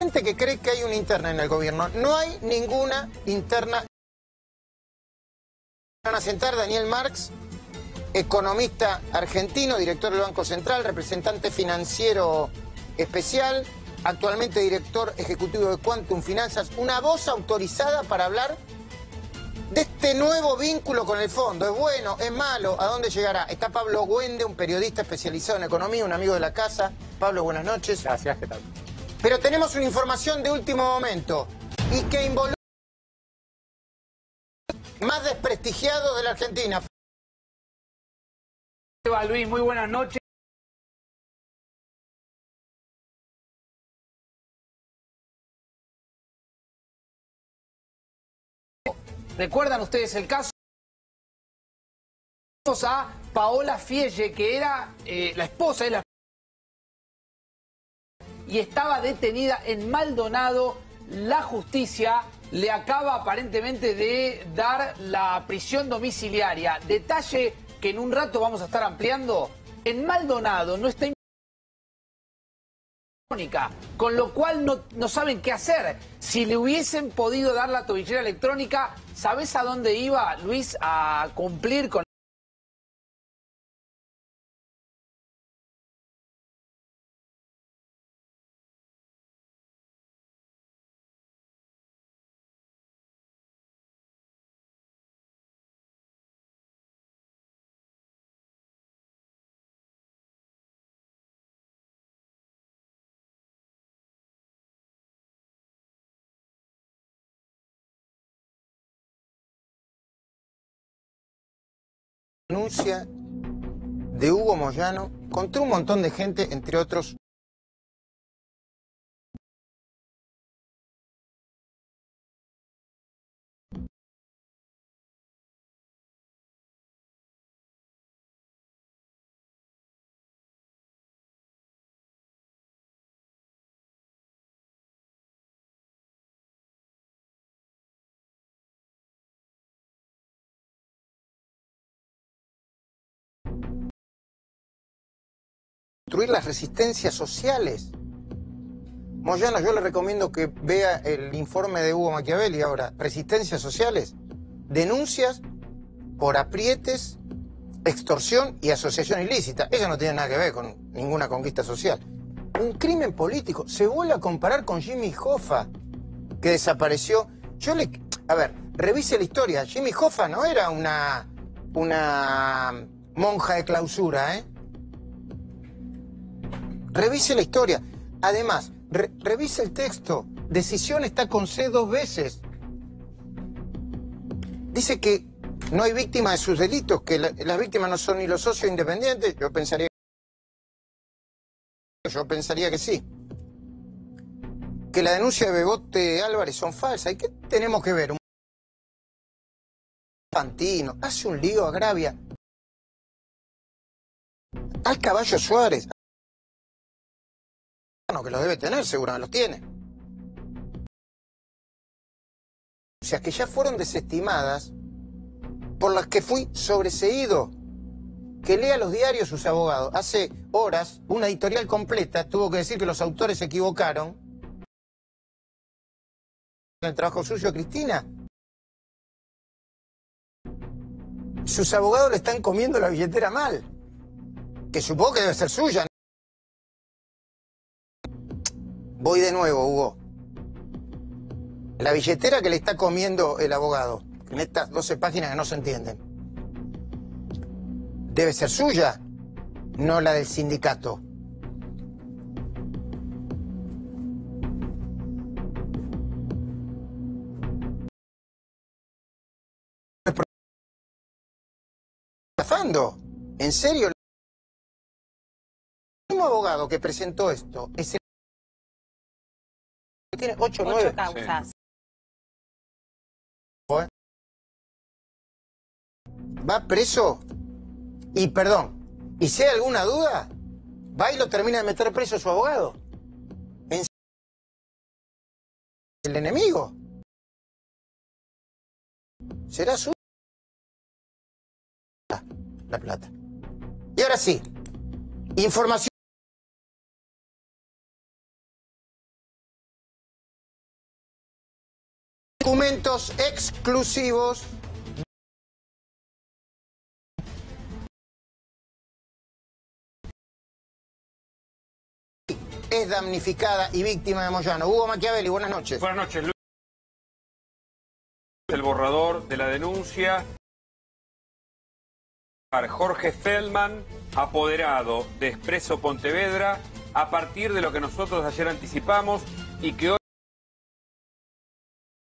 Gente que cree que hay una interna en el gobierno. No hay ninguna interna. Van a sentar Daniel Marx, economista argentino, director del Banco Central, representante financiero especial, actualmente director ejecutivo de Quantum Finanzas, una voz autorizada para hablar de este nuevo vínculo con el fondo. ¿Es bueno? ¿Es malo? ¿A dónde llegará? Está Pablo Güende, un periodista especializado en economía, un amigo de la casa. Pablo, buenas noches. Gracias, ¿qué tal? Pero tenemos una información de último momento y que involucra más desprestigiado de la Argentina. Luis, muy buenas noches. ¿Recuerdan ustedes el caso? A Paola Fielle, que era la esposa de la... y estaba detenida en Maldonado. La justicia le acaba aparentemente de dar la prisión domiciliaria. Detalle que en un rato vamos a estar ampliando. En Maldonado no está con lo cual no saben qué hacer. Si le hubiesen podido dar la tobillera electrónica, ¿sabés a dónde iba, Luis, a cumplir con Denuncia de Hugo Moyano contra un montón de gente, entre otros. Construir las resistencias sociales. Moyano, yo le recomiendo que vea el informe de Hugo Machiavelli ahora. Resistencias sociales, denuncias por aprietes, extorsión y asociación ilícita. Eso no tiene nada que ver con ninguna conquista social. Un crimen político. Se vuelve a comparar con Jimmy Hoffa, que desapareció. A ver, revise la historia. Jimmy Hoffa no era una monja de clausura, ¿eh? Revise la historia. Además, revise el texto. Decisión está con C 2 veces. Dice que no hay víctima de sus delitos, que las víctimas no son ni los socios independientes. Yo pensaría que sí. Que la denuncia de Bebote Álvarez son falsas. ¿Y qué tenemos que ver? Un Fantino hace un lío, agravia al Caballo Suárez. Que los debe tener, seguro los tiene. O sea, que ya fueron desestimadas, por las que fui sobreseído. Que lea los diarios sus abogados. Hace horas, una editorial completa tuvo que decir que los autores se equivocaron. El trabajo suyo, Cristina. Sus abogados le están comiendo la billetera mal. Que supongo que debe ser suya, ¿no? Voy de nuevo, Hugo. La billetera que le está comiendo el abogado, en estas 12 páginas que no se entienden, debe ser suya, no la del sindicato. ¿Estafando? ¿En serio? El mismo abogado que presentó esto es el que tiene 8 o 9 causas. Sí. Va preso y, perdón, y si hay alguna duda, va y lo termina de meter preso a su abogado. El enemigo. Será su la plata. Y ahora sí, información. Documentos exclusivos. Es damnificada y víctima de Moyano. Hugo Machiavelli, buenas noches. Buenas noches, Luis. El borrador de la denuncia. Jorge Feldman, apoderado de Expreso Pontevedra, a partir de lo que nosotros ayer anticipamos y que hoy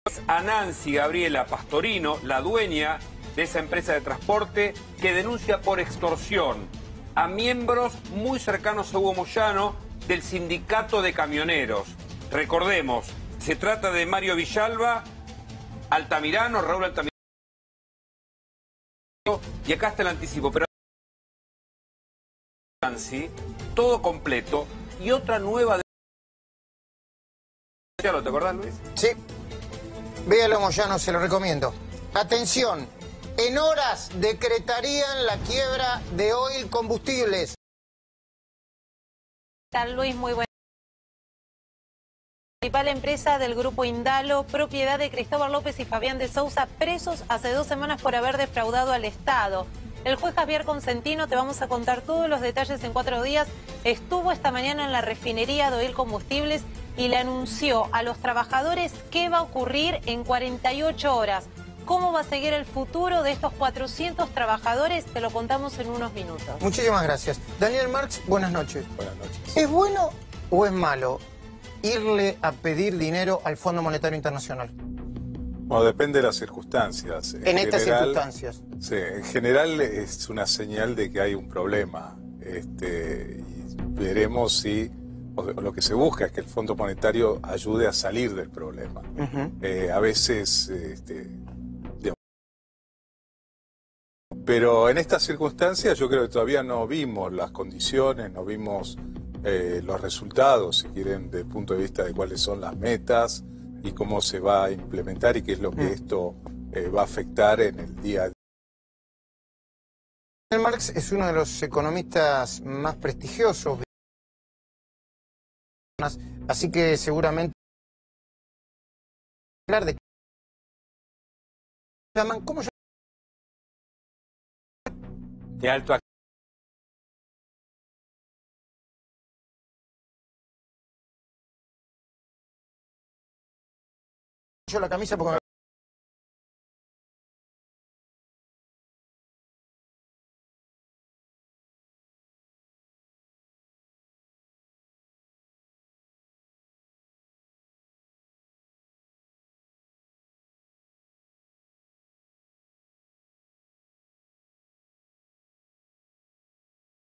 es a Nancy Gabriela Pastorino, la dueña de esa empresa de transporte, que denuncia por extorsión a miembros muy cercanos a Hugo Moyano del sindicato de camioneros. Recordemos, se trata de Mario Villalba, Altamirano, Raúl Altamirano, y acá está el anticipo, pero Nancy, todo completo, y otra nueva... ¿Te acordás, Luis? Sí. Véalo, Moyano, se lo recomiendo. Atención, en horas decretarían la quiebra de Oil Combustibles. ¿Qué tal, Luis? Muy buenas. La principal empresa del grupo Indalo, propiedad de Cristóbal López y Fabián de Sousa, presos hace 2 semanas por haber defraudado al Estado. El juez Javier Consentino, te vamos a contar todos los detalles en 4 días, estuvo esta mañana en la refinería de Oil Combustibles y le anunció a los trabajadores qué va a ocurrir en 48 horas. ¿Cómo va a seguir el futuro de estos 400 trabajadores? Te lo contamos en unos minutos. Muchísimas gracias. Daniel Marx, buenas noches. Buenas noches. ¿Es bueno o es malo irle a pedir dinero al Fondo Monetario Internacional? Bueno, depende de las circunstancias. En estas circunstancias. Sí, en general es una señal de que hay un problema. Y veremos si lo que se busca es que el Fondo Monetario ayude a salir del problema. A veces, pero en estas circunstancias yo creo que todavía no vimos las condiciones, no vimos los resultados, si quieren, desde el punto de vista de cuáles son las metas y cómo se va a implementar y qué es lo que esto va a afectar en el día a día. Daniel Marx es uno de los economistas más prestigiosos, así que seguramente hablar de ¿cómo se De alto acceso. la camisa porque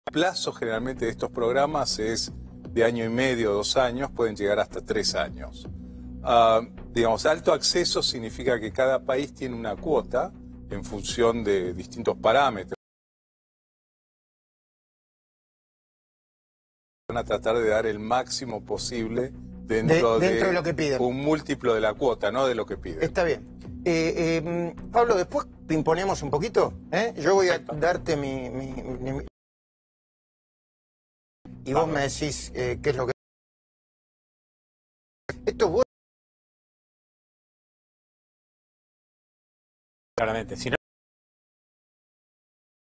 El plazo generalmente de estos programas es de 1 año y medio, 2 años, pueden llegar hasta 3 años. Digamos, alto acceso significa que cada país tiene una cuota en función de distintos parámetros. Van a tratar de dar el máximo posible dentro de lo que piden. Un múltiplo de la cuota, no de lo que piden. Está bien. Pablo, después imponemos un poquito. Yo voy a darte mi... Y vos me decís qué es lo que... Esto es bueno. Claramente, si no,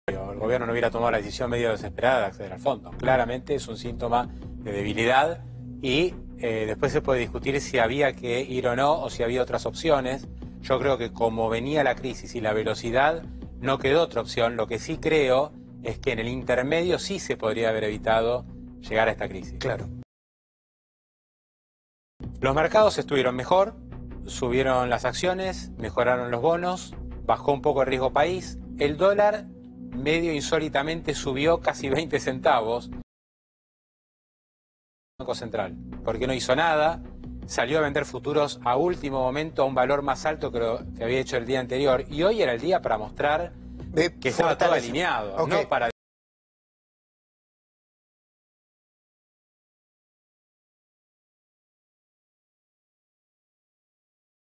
el gobierno no hubiera tomado la decisión medio desesperada de acceder al fondo. Claramente es un síntoma de debilidad y después se puede discutir si había que ir o no, o si había otras opciones. Yo creo que como venía la crisis y la velocidad, no quedó otra opción. Lo que sí creo es que en el intermedio sí se podría haber evitado llegar a esta crisis. Claro. Los mercados estuvieron mejor, subieron las acciones, mejoraron los bonos, bajó un poco el riesgo país, el dólar medio insólitamente subió casi 20 centavos. El Banco Central, porque no hizo nada, salió a vender futuros a último momento a un valor más alto que lo que había hecho el día anterior, y hoy era el día para mostrar que estaba todo alineado, okay. No para...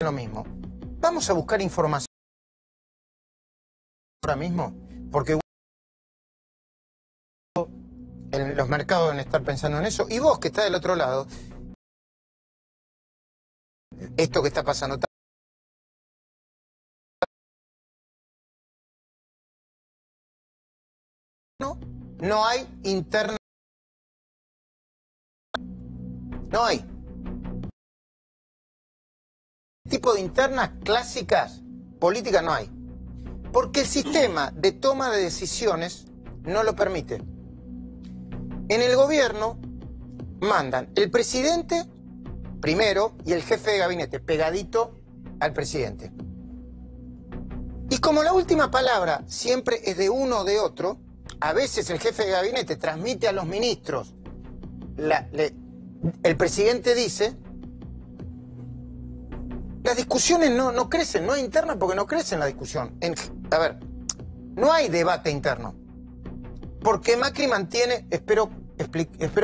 Lo mismo. Vamos a buscar información ahora mismo, porque los mercados deben estar pensando en eso, y vos que estás del otro lado, esto que está pasando no hay interna. No hay. Tipo de internas clásicas políticas no hay. Porque el sistema de toma de decisiones no lo permite. En el gobierno mandan el presidente primero y el jefe de gabinete pegadito al presidente. Y como la última palabra siempre es de uno o de otro, a veces el jefe de gabinete transmite a los ministros, el presidente dice, las discusiones no crecen, no hay internas porque no crecen la discusión. A ver, no hay debate interno. Porque Macri mantiene, espero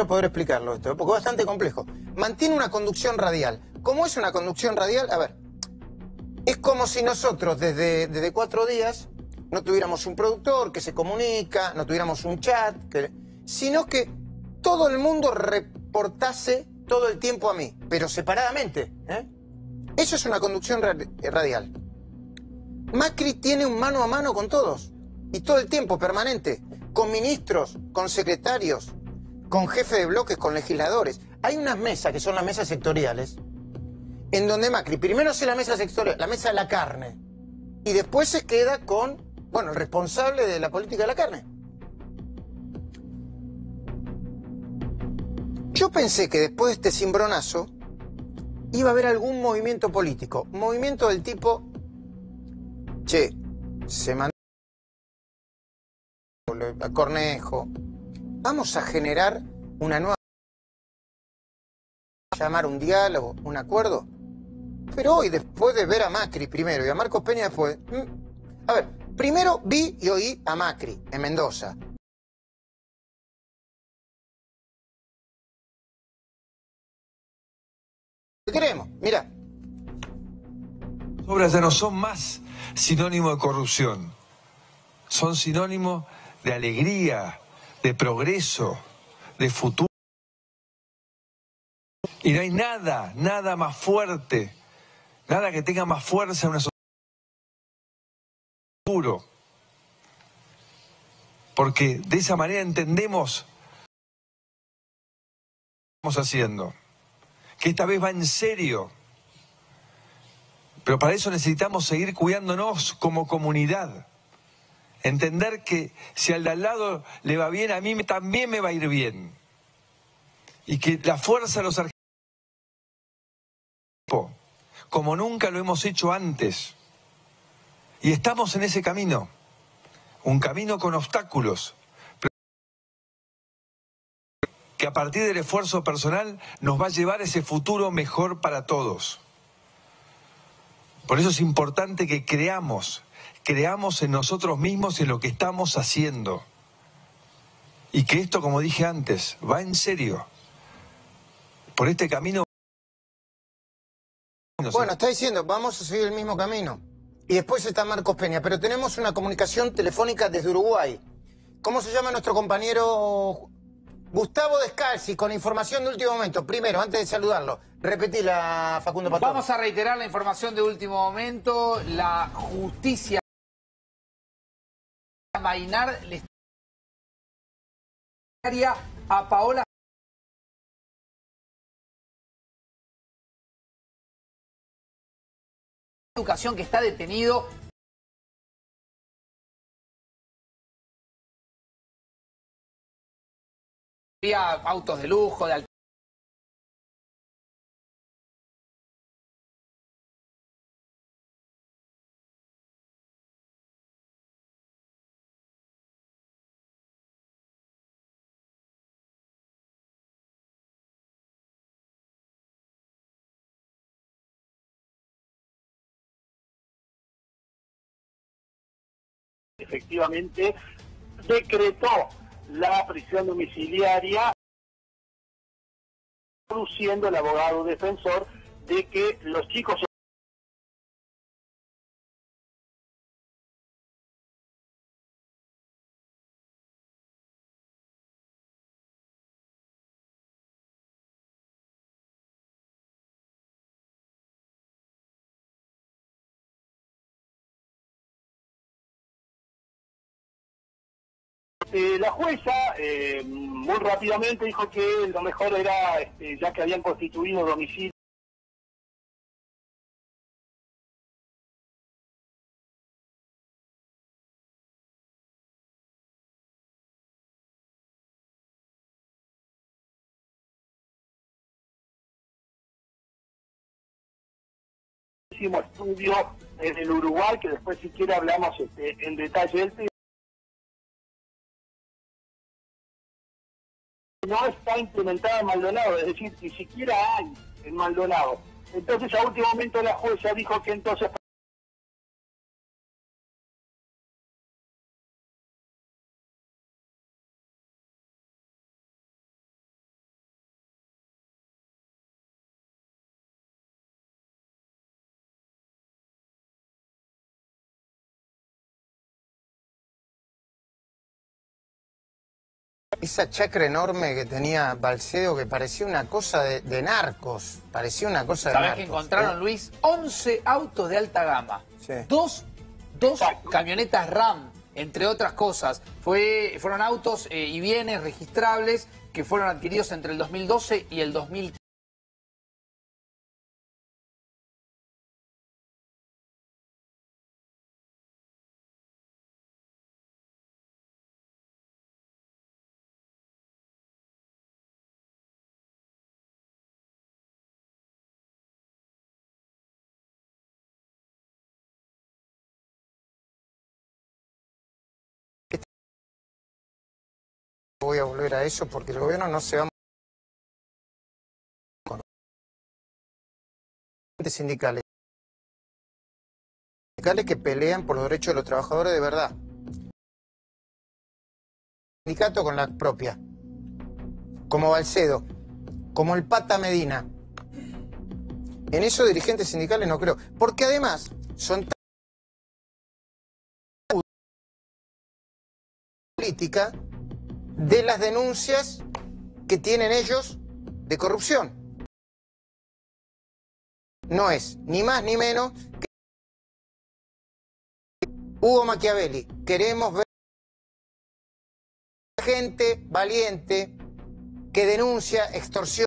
poder explicarlo esto, porque es bastante complejo, mantiene una conducción radial. ¿Cómo es una conducción radial? A ver, es como si nosotros desde 4 días no tuviéramos un productor que se comunica, no tuviéramos un chat, sino que todo el mundo reportase todo el tiempo a mí, pero separadamente. Eso es una conducción radial. Macri tiene un mano a mano con todos, y todo el tiempo, permanente, con ministros, con secretarios, con jefes de bloques, con legisladores. Hay unas mesas, que son las mesas sectoriales, en donde Macri primero hace la mesa sectorial, la mesa de la carne, y después se queda con, el responsable de la política de la carne. Yo pensé que después de este cimbronazo iba a haber algún movimiento político, movimiento del tipo, se mandó a Cornejo, vamos a generar una nueva, llamar un diálogo, un acuerdo. Pero hoy, después de ver a Macri primero y a Marcos Peña después, a ver, primero vi y oí a Macri en Mendoza. ¿Qué queremos? Mira. Obras ya no son más sinónimo de corrupción, son sinónimo de alegría, de progreso, de futuro. Y no hay nada más fuerte, nada que tenga más fuerza en una sociedad. Porque de esa manera entendemos lo que estamos haciendo, que esta vez va en serio. Pero para eso necesitamos seguir cuidándonos como comunidad. Entender que si al de al lado le va bien, a mí también me va a ir bien. Y que la fuerza de los argentinos, como nunca lo hemos hecho antes. Y estamos en ese camino. Un camino con obstáculos. Pero que a partir del esfuerzo personal nos va a llevar a ese futuro mejor para todos. Por eso es importante que creamos en nosotros mismos y en lo que estamos haciendo. Y que esto, como dije antes, va en serio. Por este camino... Bueno, está diciendo, vamos a seguir el mismo camino. Y después está Marcos Peña, pero tenemos una comunicación telefónica desde Uruguay. ¿Cómo se llama nuestro compañero Gustavo Descalzi, con información de último momento? Primero, antes de saludarlo, repetila, Facundo Pastor. Vamos a reiterar la información de último momento. La justicia Mainar le está a Paola Educación, que está detenido autos de lujo, de efectivamente decretó la prisión domiciliaria, produciendo el abogado defensor de que los chicos La jueza muy rápidamente dijo que lo mejor era, ya que habían constituido domicilio estudio en el Uruguay, que después si quiere hablamos en detalle del tema. No está implementada en Maldonado, es decir, ni siquiera hay en Maldonado. Entonces a último momento la jueza dijo que entonces Esa chacra enorme que tenía Balcedo, que parecía una cosa de narcos. Parecía una cosa de ¿Sabés narcos. que encontraron, Luis? 11 autos de alta gama. Sí. Dos camionetas RAM, entre otras cosas. Fueron autos y bienes registrables que fueron adquiridos entre el 2012 y el 2013. Voy a volver a eso porque el gobierno no se va con sindicales que pelean por los derechos de los trabajadores de verdad. Sindicato con la propia, como Balcedo, como el Pata Medina. En esos dirigentes sindicales no creo, porque además son tan política de las denuncias que tienen ellos de corrupción. No es ni más ni menos que Hugo Machiavelli. Queremos ver gente valiente que denuncia extorsión.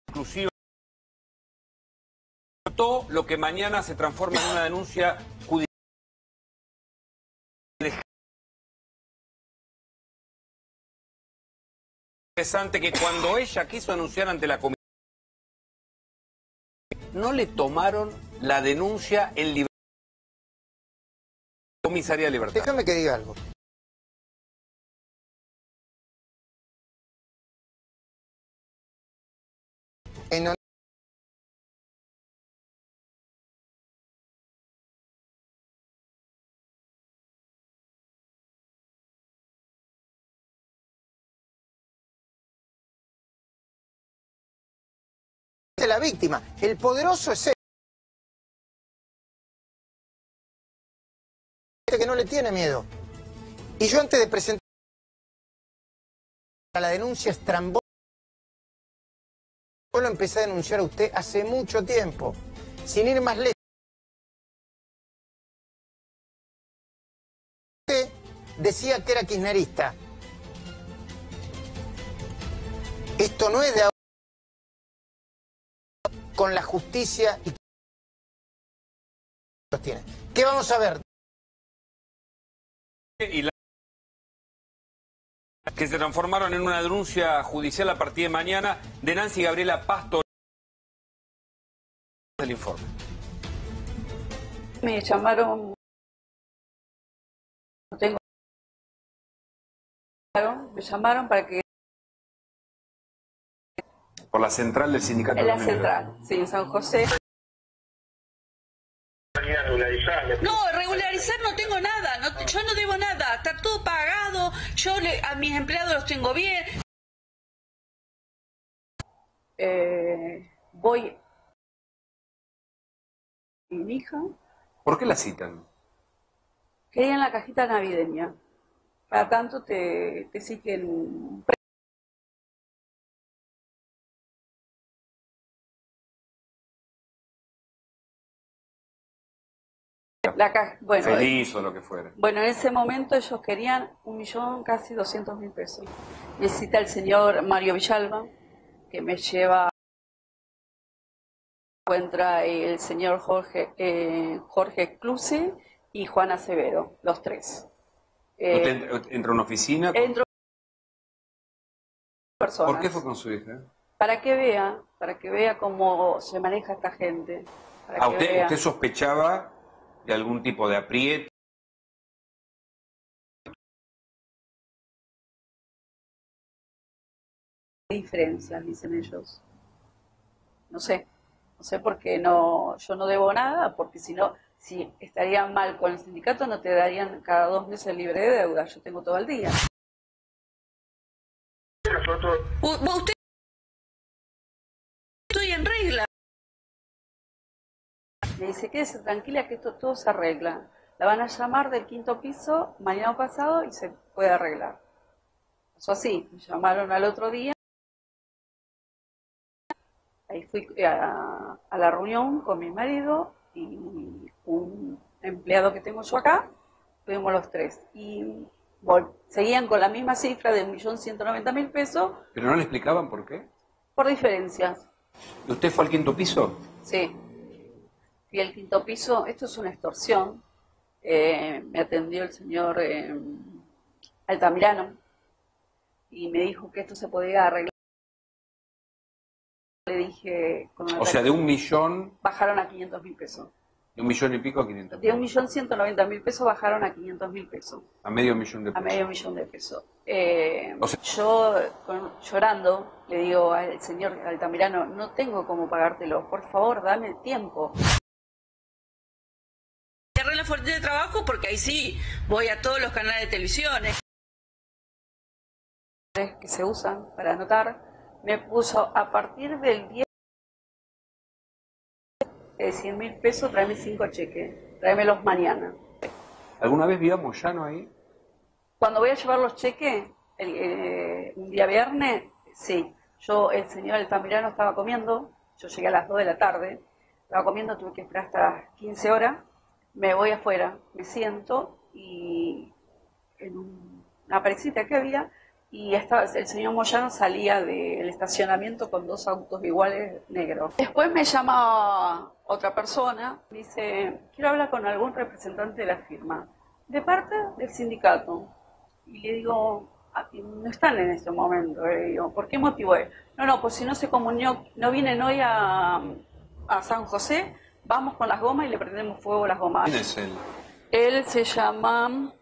Inclusive lo que mañana se transforma en una denuncia judicial. Interesante que cuando ella quiso anunciar ante la comisión, no le tomaron la denuncia en libertad. Comisaría de Libertad. Déjame que diga algo. En la víctima, el poderoso es él, que no le tiene miedo. Y yo antes de presentar la denuncia estrambótica, yo lo empecé a denunciar a usted hace mucho tiempo, sin ir más lejos. Usted decía que era kirchnerista. Esto no es de ahora, con la justicia y los tiene. ¿Qué vamos a ver? Y que se transformaron en una denuncia judicial a partir de mañana de Nancy Gabriela Pastor del informe. Me llamaron, me llamaron para que... Por la central del sindicato. En la central, sí, en San José. No, regularizar no tengo nada, yo no debo nada, está todo pagado, a mis empleados los tengo bien. Voy a mi hija. ¿Por qué la citan? Querían la cajita navideña. Cada tanto te exigen Bueno, feliz o lo que fuera. Bueno, en ese momento ellos querían 1.000.000, casi 200.000 pesos. Necesita el señor Mario Villalba, que me lleva, encuentra el señor Jorge Cluse y Juan Acevedo, los tres. ¿Usted entra a una oficina? Entro personas. ¿Por qué fue con su hija? Para que vea cómo se maneja esta gente. ¿Usted sospechaba de algún tipo de aprieto? ¿Qué diferencias dicen ellos? No sé por qué yo no debo nada, porque si no, si estarían mal con el sindicato no te darían cada 2 meses libre de deuda, yo tengo todo el día. Usted, estoy en regla. Me dice, quédese tranquila que esto todo se arregla. La van a llamar del 5.º piso mañana pasado y se puede arreglar. Pasó así, me llamaron al otro día. Ahí fui a la reunión con mi marido y un empleado que tengo yo acá. Fuimos los tres. Y seguían con la misma cifra de 1.190.000 pesos. ¿Pero no le explicaban por qué? Por diferencias. ¿Y usted fue al 5.º piso? Sí. Fui al 5.º piso. Esto es una extorsión. Me atendió el señor Altamirano y me dijo que esto se podía arreglar. Le dije... O sea, de 1.000.000... Bajaron a 500.000 pesos. ¿De 1.000.000 y pico a 500.000? De 1.190.000 pesos bajaron a 500.000 pesos. A medio millón de pesos. A medio millón de pesos. O sea, yo, llorando, le digo al señor Altamirano, no tengo cómo pagártelo, por favor, dame tiempo. Cerré la fuente de trabajo porque ahí sí voy a todos los canales de televisión. Que se usan para anotar, me puso a partir del 10 de 100.000 pesos, tráeme 5 cheques, tráemelos mañana. ¿Alguna vez vio a Moyano ahí? Cuando voy a llevar los cheques, un día viernes, sí. El señor Altamirano estaba comiendo, yo llegué a las 2 de la tarde, estaba comiendo, tuve que esperar hasta las 15 horas, me voy afuera, me siento y en una parecita que había, y el señor Moyano salía del estacionamiento con 2 autos iguales negros. Después me llama otra persona, dice, quiero hablar con algún representante de la firma, de parte del sindicato. Y le digo, no están en este momento. Le digo, ¿por qué motivo es? No, pues si no se comunió, no vienen hoy a San José, vamos con las gomas y le prendemos fuego a las gomas. ¿Quién es él? Él se llama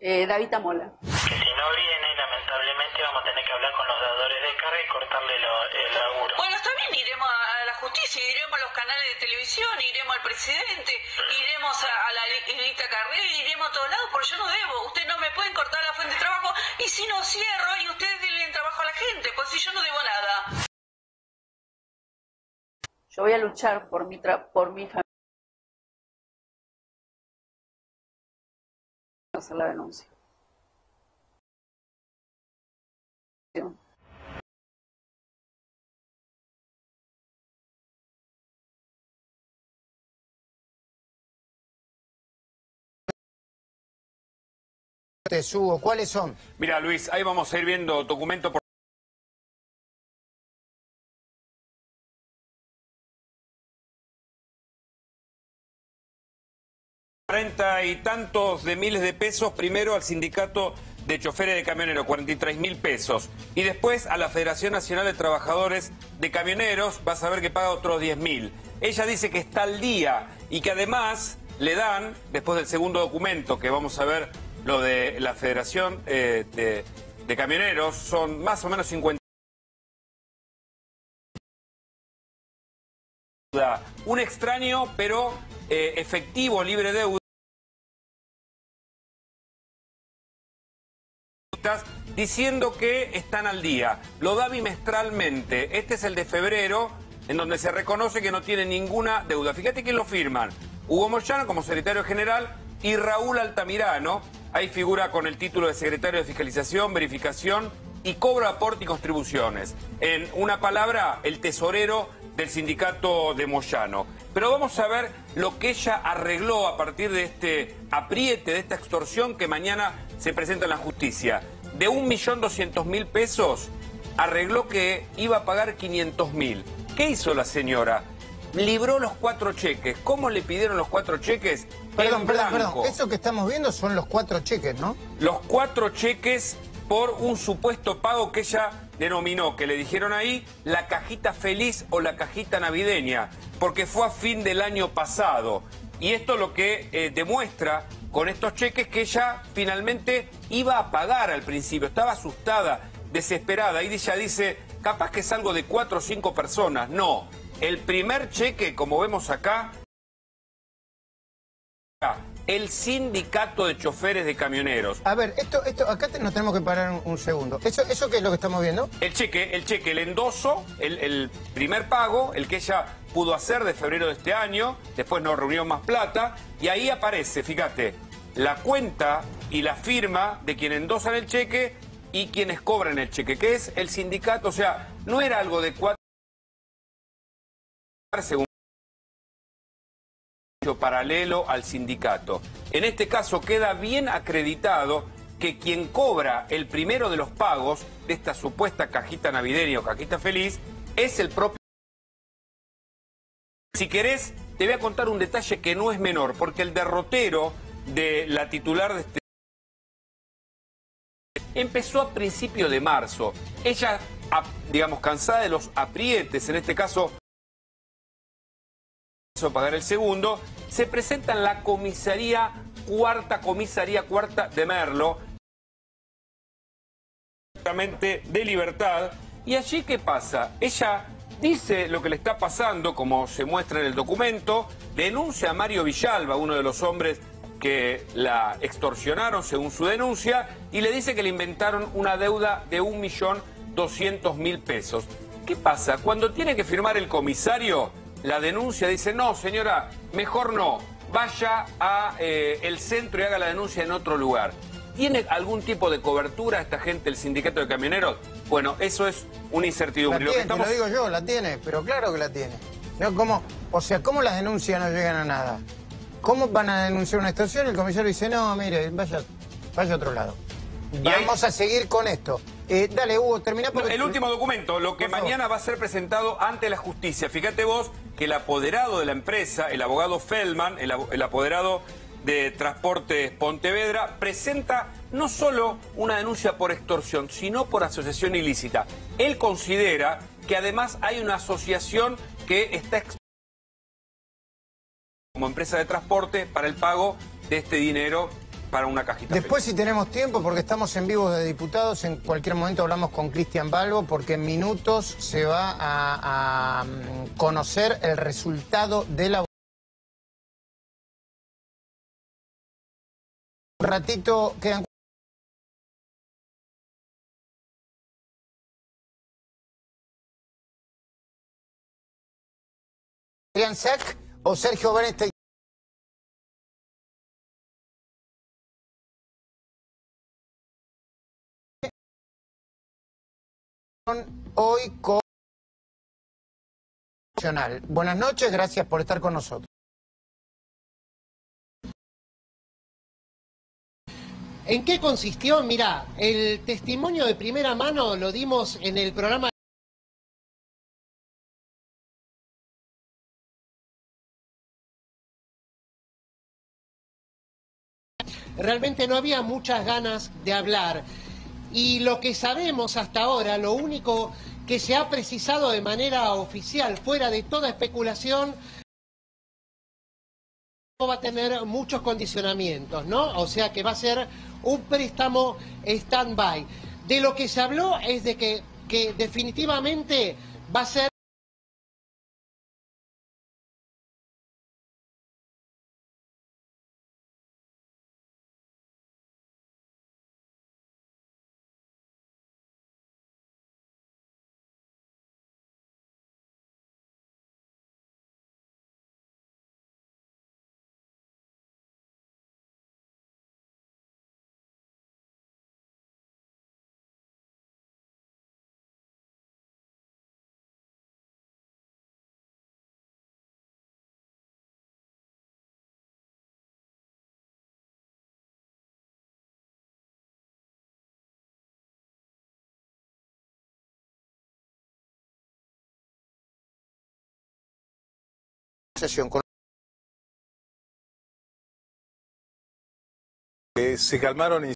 David Tamola. Que si no viene, lamentablemente vamos a tener que hablar con los dadores de carga y cortarle el laburo. Bueno, está bien, iremos a la justicia, iremos a los canales de televisión, iremos al presidente, iremos a la Lilita Carré, iremos a todos lados, porque yo no debo. Ustedes no me pueden cortar la fuente de trabajo y si no cierro y ustedes denle trabajo a la gente, pues si yo no debo nada. Yo voy a luchar por mi familia. Hacer la denuncia. Hugo, ¿cuáles son? Mira, Luis, ahí vamos a ir viendo documento por 40 y tantos de miles de pesos, primero al sindicato de choferes de camioneros, 43.000 pesos. Y después a la Federación Nacional de Trabajadores de Camioneros, vas a ver que paga otros 10.000. Ella dice que está al día y que además le dan, después del segundo documento que vamos a ver, lo de la Federación de Camioneros, son más o menos 50. Un extraño, pero efectivo, libre de deuda. Diciendo que están al día. Lo da bimestralmente. Este es el de febrero, en donde se reconoce que no tiene ninguna deuda. Fíjate quién lo firman. Hugo Moyano como secretario general y Raúl Altamirano. Ahí figura con el título de secretario de Fiscalización, Verificación y Cobro, Aporte y Contribuciones. En una palabra, el tesorero del sindicato de Moyano. Pero vamos a ver lo que ella arregló a partir de este apriete, de esta extorsión que mañana se presenta en la justicia. De 1.200.000 pesos, arregló que iba a pagar 500.000. ¿Qué hizo la señora? Libró los 4 cheques. ¿Cómo le pidieron los 4 cheques? Perdón. Eso que estamos viendo son los 4 cheques, ¿no? Los 4 cheques por un supuesto pago que ella denominó, que le dijeron ahí, la cajita feliz o la cajita navideña, porque fue a fin del año pasado. Y esto lo que demuestra con estos cheques que ella finalmente iba a pagar al principio. Estaba asustada, desesperada. Y ella dice, capaz que es algo de 4 o 5 personas. No, el primer cheque, como vemos acá, el sindicato de choferes de camioneros. A ver, esto acá nos tenemos que parar un segundo. ¿Eso qué es lo que estamos viendo? El cheque, el endoso, el primer pago, el que ella pudo hacer de febrero de este año, después nos reunió más plata, y ahí aparece, fíjate, la cuenta y la firma de quien endosan el cheque y quienes cobran el cheque, que es el sindicato. O sea, no era algo de 4 según paralelo al sindicato. En este caso queda bien acreditado que quien cobra el primero de los pagos de esta supuesta cajita navideña o cajita feliz es el propio. Si querés, te voy a contar un detalle que no es menor, porque el derrotero de la titular de este empezó a principio de marzo. Ella, digamos, cansada de los aprietes, en este caso pagar el segundo, se presenta en la comisaría cuarta de Merlo, de Libertad. Y allí, ¿qué pasa? Ella dice lo que le está pasando, como se muestra en el documento, denuncia a Mario Villalba, uno de los hombres que la extorsionaron según su denuncia, y le dice que le inventaron una deuda de 1.200.000 pesos. ¿Qué pasa? Cuando tiene que firmar el comisario la denuncia, dice, no, señora, mejor no, vaya a el centro y haga la denuncia en otro lugar. ¿Tiene algún tipo de cobertura esta gente, el sindicato de camioneros? Bueno, eso es una incertidumbre. Te lo digo yo, la tiene, pero claro que la tiene. ¿No? ¿Cómo las denuncias no llegan a nada? ¿Cómo van a denunciar una extorsión? El comisario dice, no, mire, vaya a otro lado. Vamos a seguir con esto. Dale, Hugo, termina porque... El último documento, lo que mañana va a ser presentado ante la justicia. Fíjate vos que el apoderado de la empresa, el abogado Feldman, el apoderado de Transportes Pontevedra, presenta no solo una denuncia por extorsión, sino por asociación ilícita. Él considera que además hay una asociación que está como empresa de transporte para el pago de este dinero para una cajita. Después, si tenemos tiempo, porque estamos en vivo de diputados, en cualquier momento hablamos con Cristian Balbo, porque en minutos se va a conocer el resultado de la... Un ratito quedan... ¿Adrián Sac o Sergio Bernstein? Hoy con... Buenas noches, gracias por estar con nosotros. ¿En qué consistió? Mirá, el testimonio de primera mano lo dimos en el programa. Realmente no había muchas ganas de hablar. Y lo que sabemos hasta ahora, lo único que se ha precisado de manera oficial, fuera de toda especulación, va a tener muchos condicionamientos, ¿no? O sea que va a ser un préstamo stand-by. De lo que se habló es de que definitivamente va a ser negociación con... Se calmaron y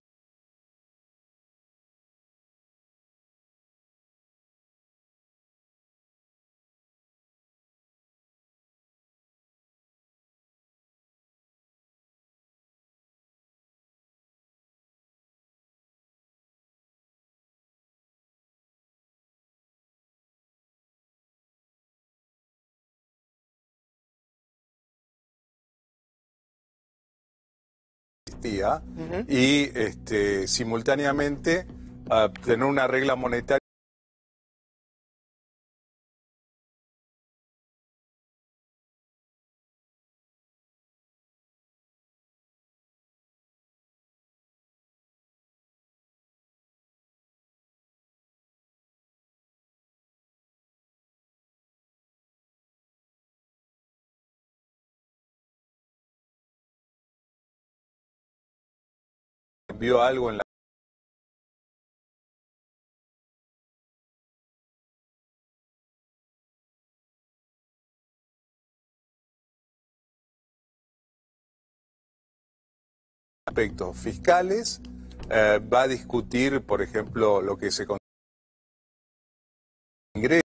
y simultáneamente tener una regla monetaria vio algo en la aspectos fiscales, va a discutir, por ejemplo, lo que se ingresa.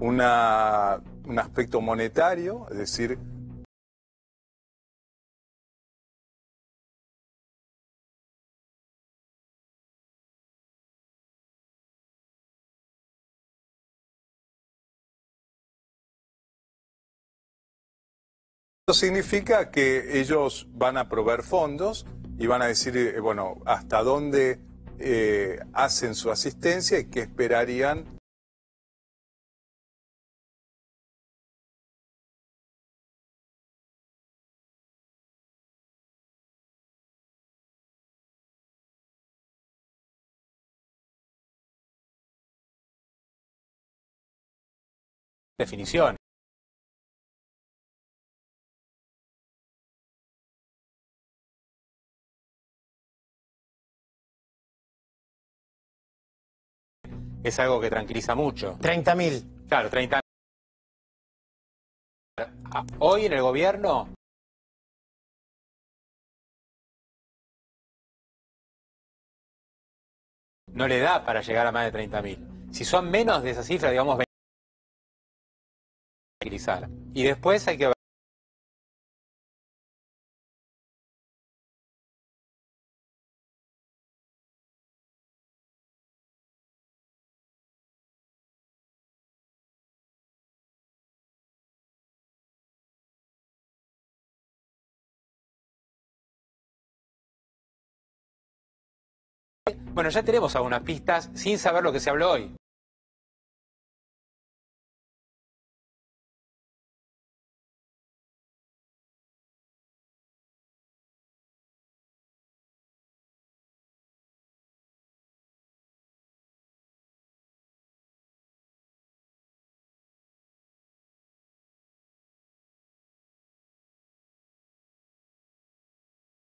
Un aspecto monetario, es decir, eso significa que ellos van a proveer fondos y van a decir, bueno, hasta dónde hacen su asistencia y qué esperarían. Definición. Es algo que tranquiliza mucho. 30.000. Claro, 30. Hoy en el gobierno no le da para llegar a más de 30.000. Si son menos de esa cifra, digamos, tranquilizar. Y después hay que ver. Bueno, ya tenemos algunas pistas sin saber lo que se habló hoy.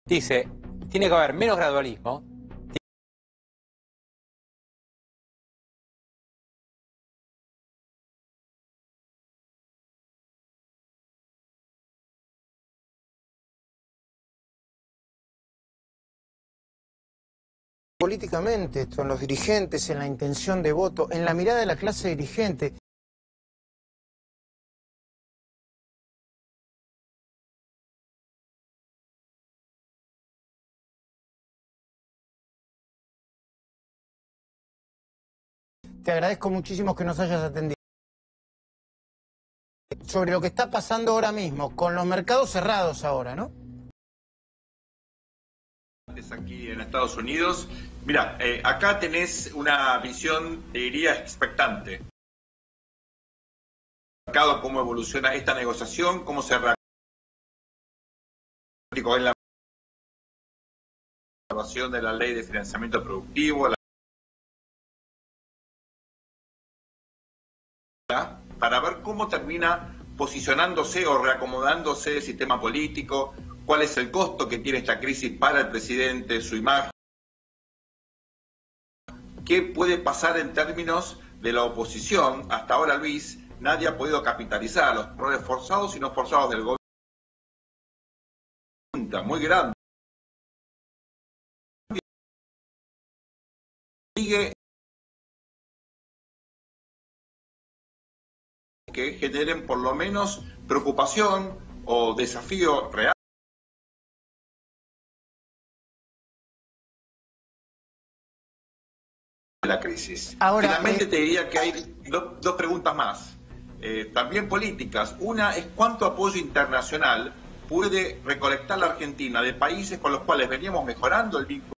Dice, tiene que haber menos gradualismo. Políticamente, esto, en los dirigentes, en la intención de voto, en la mirada de la clase dirigente. Te agradezco muchísimo que nos hayas atendido. Sobre lo que está pasando ahora mismo, con los mercados cerrados ahora, ¿no? Aquí en Estados Unidos. Mira, acá tenés una visión, te diría, expectante. Cómo evoluciona esta negociación, cómo se reacciona en la aprobación de la ley de financiamiento productivo, para ver cómo termina posicionándose o reacomodándose el sistema político? ¿Cuál es el costo que tiene esta crisis para el presidente, su imagen? ¿Qué puede pasar en términos de la oposición? Hasta ahora, Luis, nadie ha podido capitalizar los errores forzados y no forzados del gobierno. Muy grande. Sigue que generen por lo menos preocupación o desafío real. La crisis. Ahora, finalmente te diría que hay dos preguntas más, también políticas. Una es cuánto apoyo internacional puede recolectar la Argentina de países con los cuales veníamos mejorando el vínculo.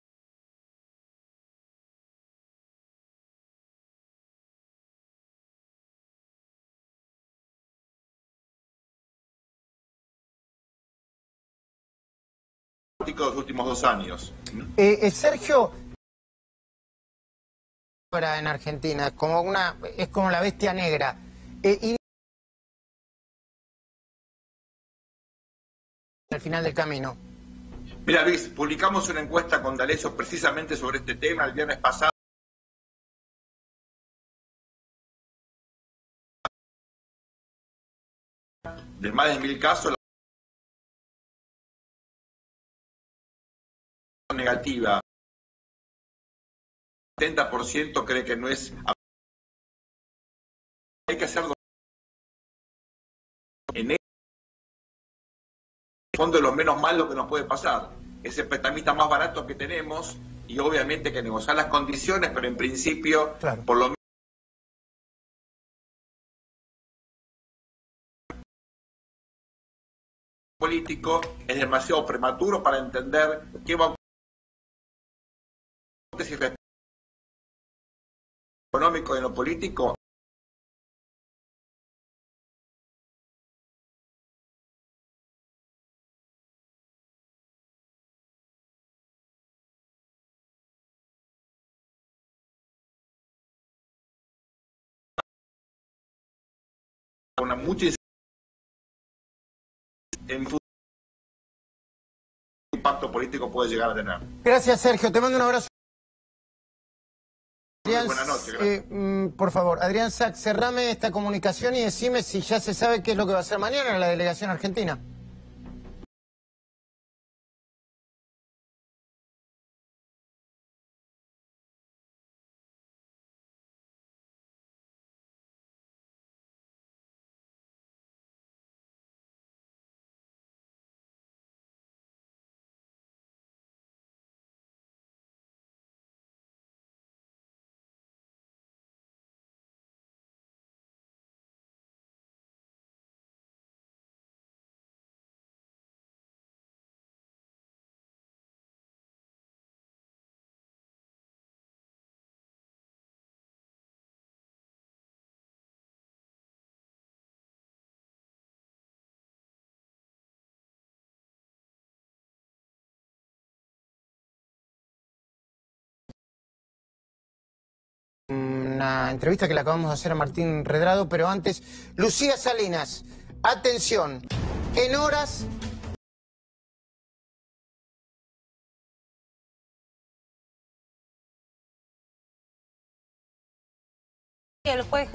De los últimos 2 años. Sergio, ahora en Argentina es como la bestia negra. Y al final del camino. Mira, Luis, publicamos una encuesta con D'Alessio precisamente sobre este tema el viernes pasado. De más de 1000 casos, la negativa. 70% cree que no es. Hay que hacerlo en el fondo de lo menos malo que nos puede pasar. Es el prestamista más barato que tenemos y obviamente que negociar las condiciones, pero en principio, claro, por lo menos político es demasiado prematuro para entender qué va a ocurrir si económico y en lo político. Una mucha impacto político puede llegar a tener. Gracias, Sergio. Te mando un abrazo. Adrián, buenas noches. Por favor, Adrián Sack, cerrame esta comunicación y decime si ya se sabe qué es lo que va a hacer mañana en la delegación argentina. Una entrevista que le acabamos de hacer a Martín Redrado, pero antes, Lucía Salinas, atención, en horas... El juez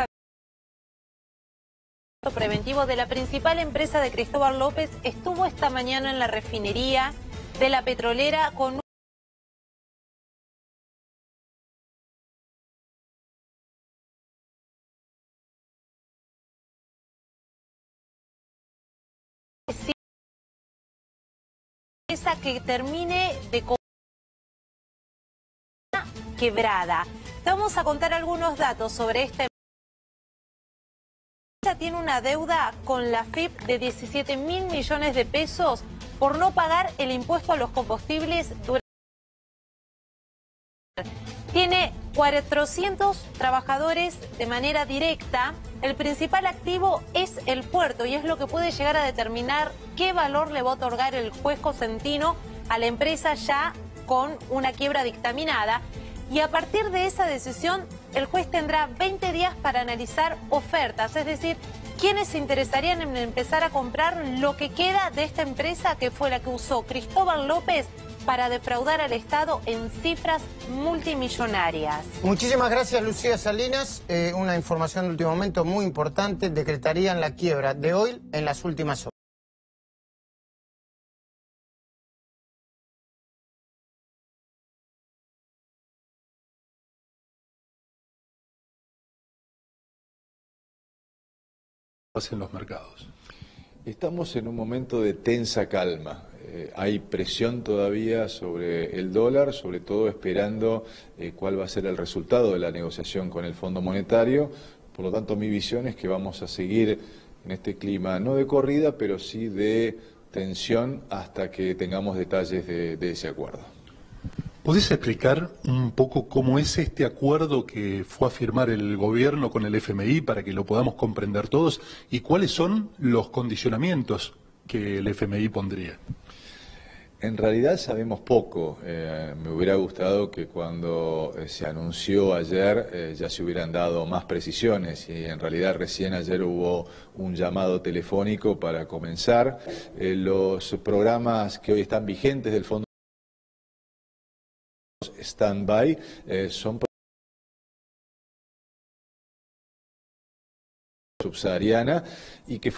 preventivo de la principal empresa de Cristóbal López estuvo esta mañana en la refinería de la petrolera con esa que termine de quebrada. Te vamos a contar algunos datos sobre esta empresa. Tiene una deuda con la FIP de 17.000 millones de pesos por no pagar el impuesto a los combustibles durante... Tiene 400 trabajadores de manera directa. El principal activo es el puerto y es lo que puede llegar a determinar qué valor le va a otorgar el juez Cosentino a la empresa ya con una quiebra dictaminada. Y a partir de esa decisión, el juez tendrá 20 días para analizar ofertas, es decir, ¿quiénes se interesarían en empezar a comprar lo que queda de esta empresa que fue la que usó Cristóbal López para defraudar al Estado en cifras multimillonarias? Muchísimas gracias, Lucía Salinas. Una información de último momento muy importante. Decretarían la quiebra de Oil en las últimas horas. En los mercados. Estamos en un momento de tensa calma. Hay presión todavía sobre el dólar, sobre todo esperando cuál va a ser el resultado de la negociación con el Fondo Monetario. Por lo tanto, mi visión es que vamos a seguir en este clima, no de corrida, pero sí de tensión hasta que tengamos detalles de ese acuerdo. ¿Podés explicar un poco cómo es este acuerdo que fue a firmar el gobierno con el FMI para que lo podamos comprender todos y cuáles son los condicionamientos que el FMI pondría? En realidad sabemos poco. Me hubiera gustado que cuando se anunció ayer ya se hubieran dado más precisiones y en realidad recién ayer hubo un llamado telefónico para comenzar. Los programas que hoy están vigentes del Fondo stand-by son subsahariana y que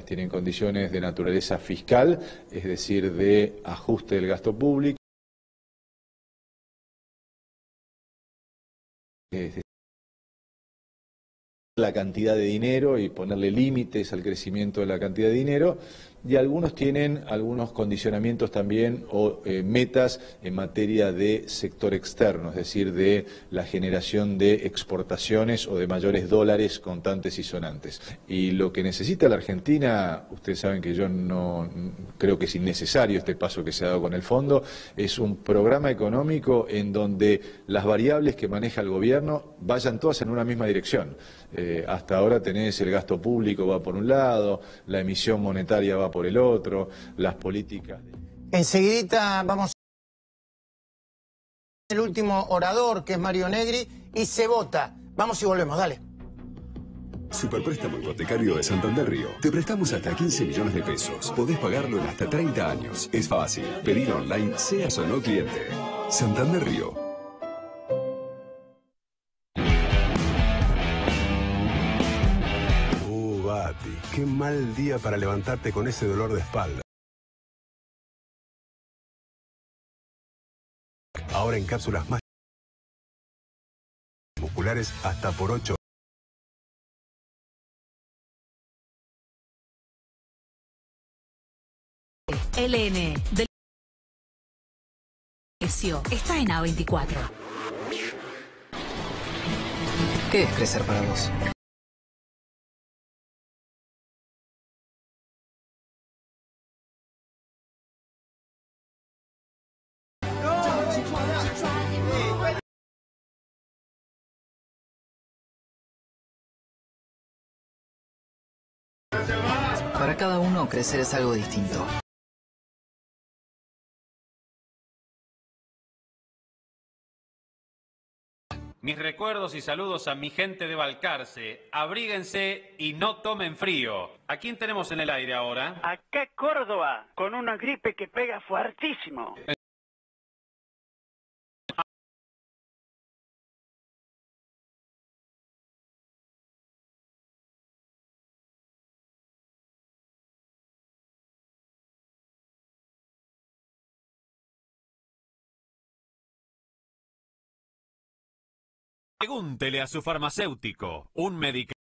tienen condiciones de naturaleza fiscal, es decir, de ajuste del gasto público, la cantidad de dinero y ponerle límites al crecimiento de la cantidad de dinero, y algunos tienen algunos condicionamientos también o metas en materia de sector externo, es decir, de la generación de exportaciones o de mayores dólares contantes y sonantes. Y lo que necesita la Argentina, ustedes saben que yo no creo que es innecesario este paso que se ha dado con el fondo, es un programa económico en donde las variables que maneja el gobierno vayan todas en una misma dirección. Hasta ahora tenés el gasto público va por un lado, la emisión monetaria va por el otro, las políticas. Enseguidita vamos a el último orador, que es Mario Negri, y se vota. Vamos y volvemos, dale. Superpréstamo hipotecario de Santander Río. Te prestamos hasta 15 millones de pesos. Podés pagarlo en hasta 30 años. Es fácil. Pedir online, seas o no cliente. Santander Río. Bati, qué mal día para levantarte con ese dolor de espalda. Ahora en cápsulas más musculares hasta por 8. LN del precio está en A24. ¿Qué es crecer para vos? Para cada uno, crecer es algo distinto. Mis recuerdos y saludos a mi gente de Balcarce. Abríguense y no tomen frío. ¿A quién tenemos en el aire ahora? Acá Córdoba, con una gripe que pega fuertísimo. Pregúntele a su farmacéutico, un medicamento.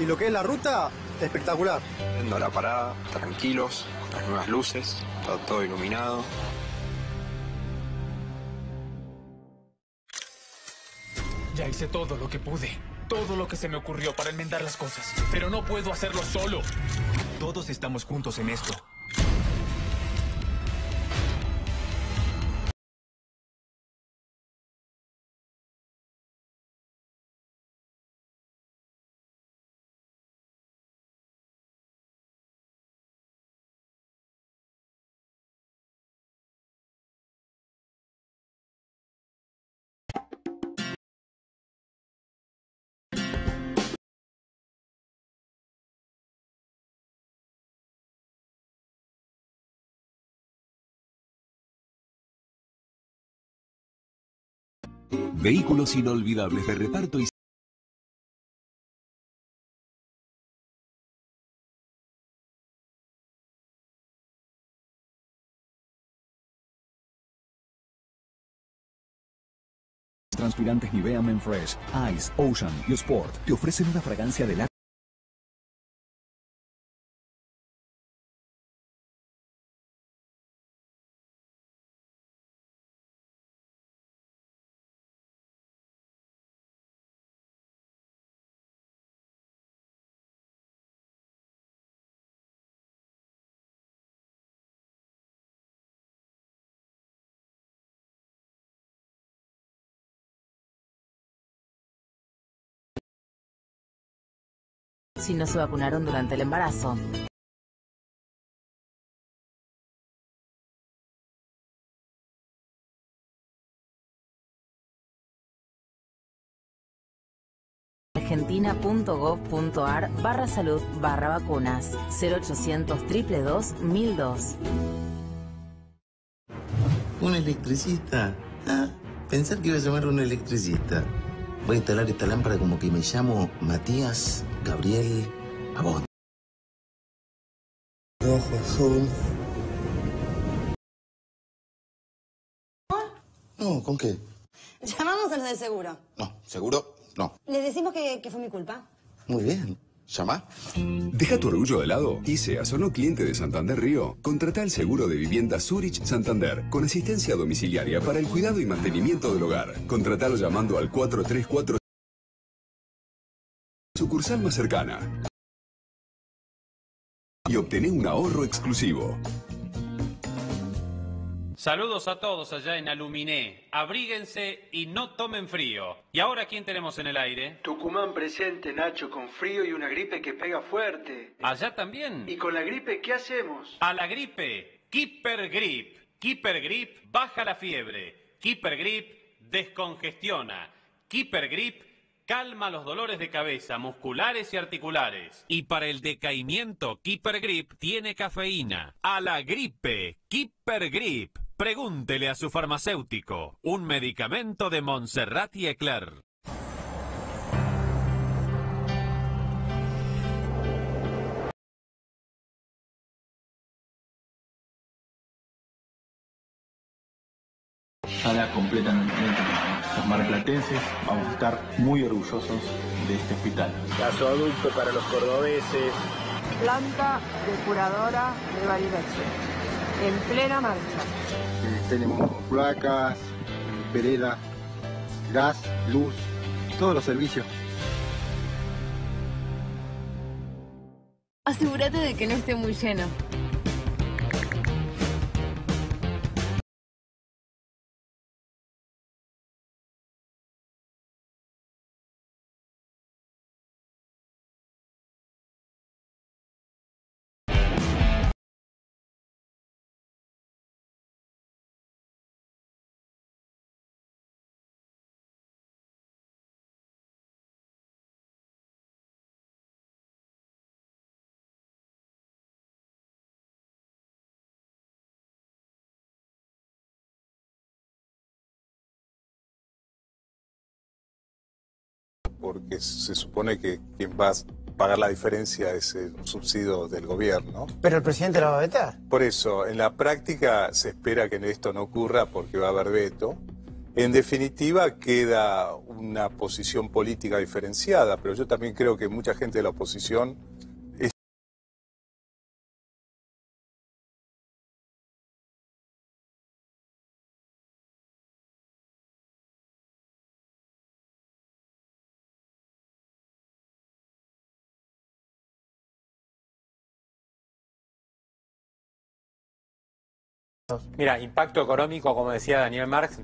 Y lo que es la ruta, espectacular. Viendo la parada, tranquilos, con las nuevas luces, está todo iluminado. Ya hice todo lo que pude, todo lo que se me ocurrió para enmendar las cosas, pero no puedo hacerlo solo. Todos estamos juntos en esto. Vehículos inolvidables de reparto y transpirantes Nivea Men Fresh, Ice, Ocean y Sport te ofrecen una fragancia de la si no se vacunaron durante el embarazo. argentina.gov.ar/salud/vacunas 0800 222 1002. ¿Un electricista? Ah, pensar que iba a llamar a un electricista. Voy a instalar esta lámpara como que me llamo Matías Gabriel Pavón. Ojo azul. No, ¿con qué? Llamamos a los de seguro. No, seguro no. Les decimos que fue mi culpa. Muy bien. ¿Llama? Deja tu orgullo de lado y seas o no cliente de Santander Río. Contrata el seguro de vivienda Zurich Santander con asistencia domiciliaria para el cuidado y mantenimiento del hogar. Contratalo llamando al 434 sucursal más cercana y obtené un ahorro exclusivo. Saludos a todos allá en Aluminé. Abríguense y no tomen frío. ¿Y ahora quién tenemos en el aire? Tucumán presente, Nacho, con frío y una gripe que pega fuerte. ¿Allá también? ¿Y con la gripe qué hacemos? A la gripe, Keeper Grip. Keeper Grip baja la fiebre. Keeper Grip descongestiona. Keeper Grip calma los dolores de cabeza, musculares y articulares. Y para el decaimiento, Keeper Grip tiene cafeína. A la gripe, Keeper Grip. Pregúntele a su farmacéutico. Un medicamento de Montserrat y Eclair. Sala completamente nueva. Los marplatenses vamos a estar muy orgullosos de este hospital. Gasoducto para los cordobeses. Planta depuradora de Bariloche, en plena marcha. Tenemos placas, vereda, gas, luz, todos los servicios. Asegúrate de que no esté muy lleno. Porque se supone que quien va a pagar la diferencia es un subsidio del gobierno. ¿Pero el presidente la va a vetar? Por eso, en la práctica se espera que esto no ocurra porque va a haber veto. En definitiva, queda una posición política diferenciada, pero yo también creo que mucha gente de la oposición Mira, impacto económico, como decía Daniel Marx,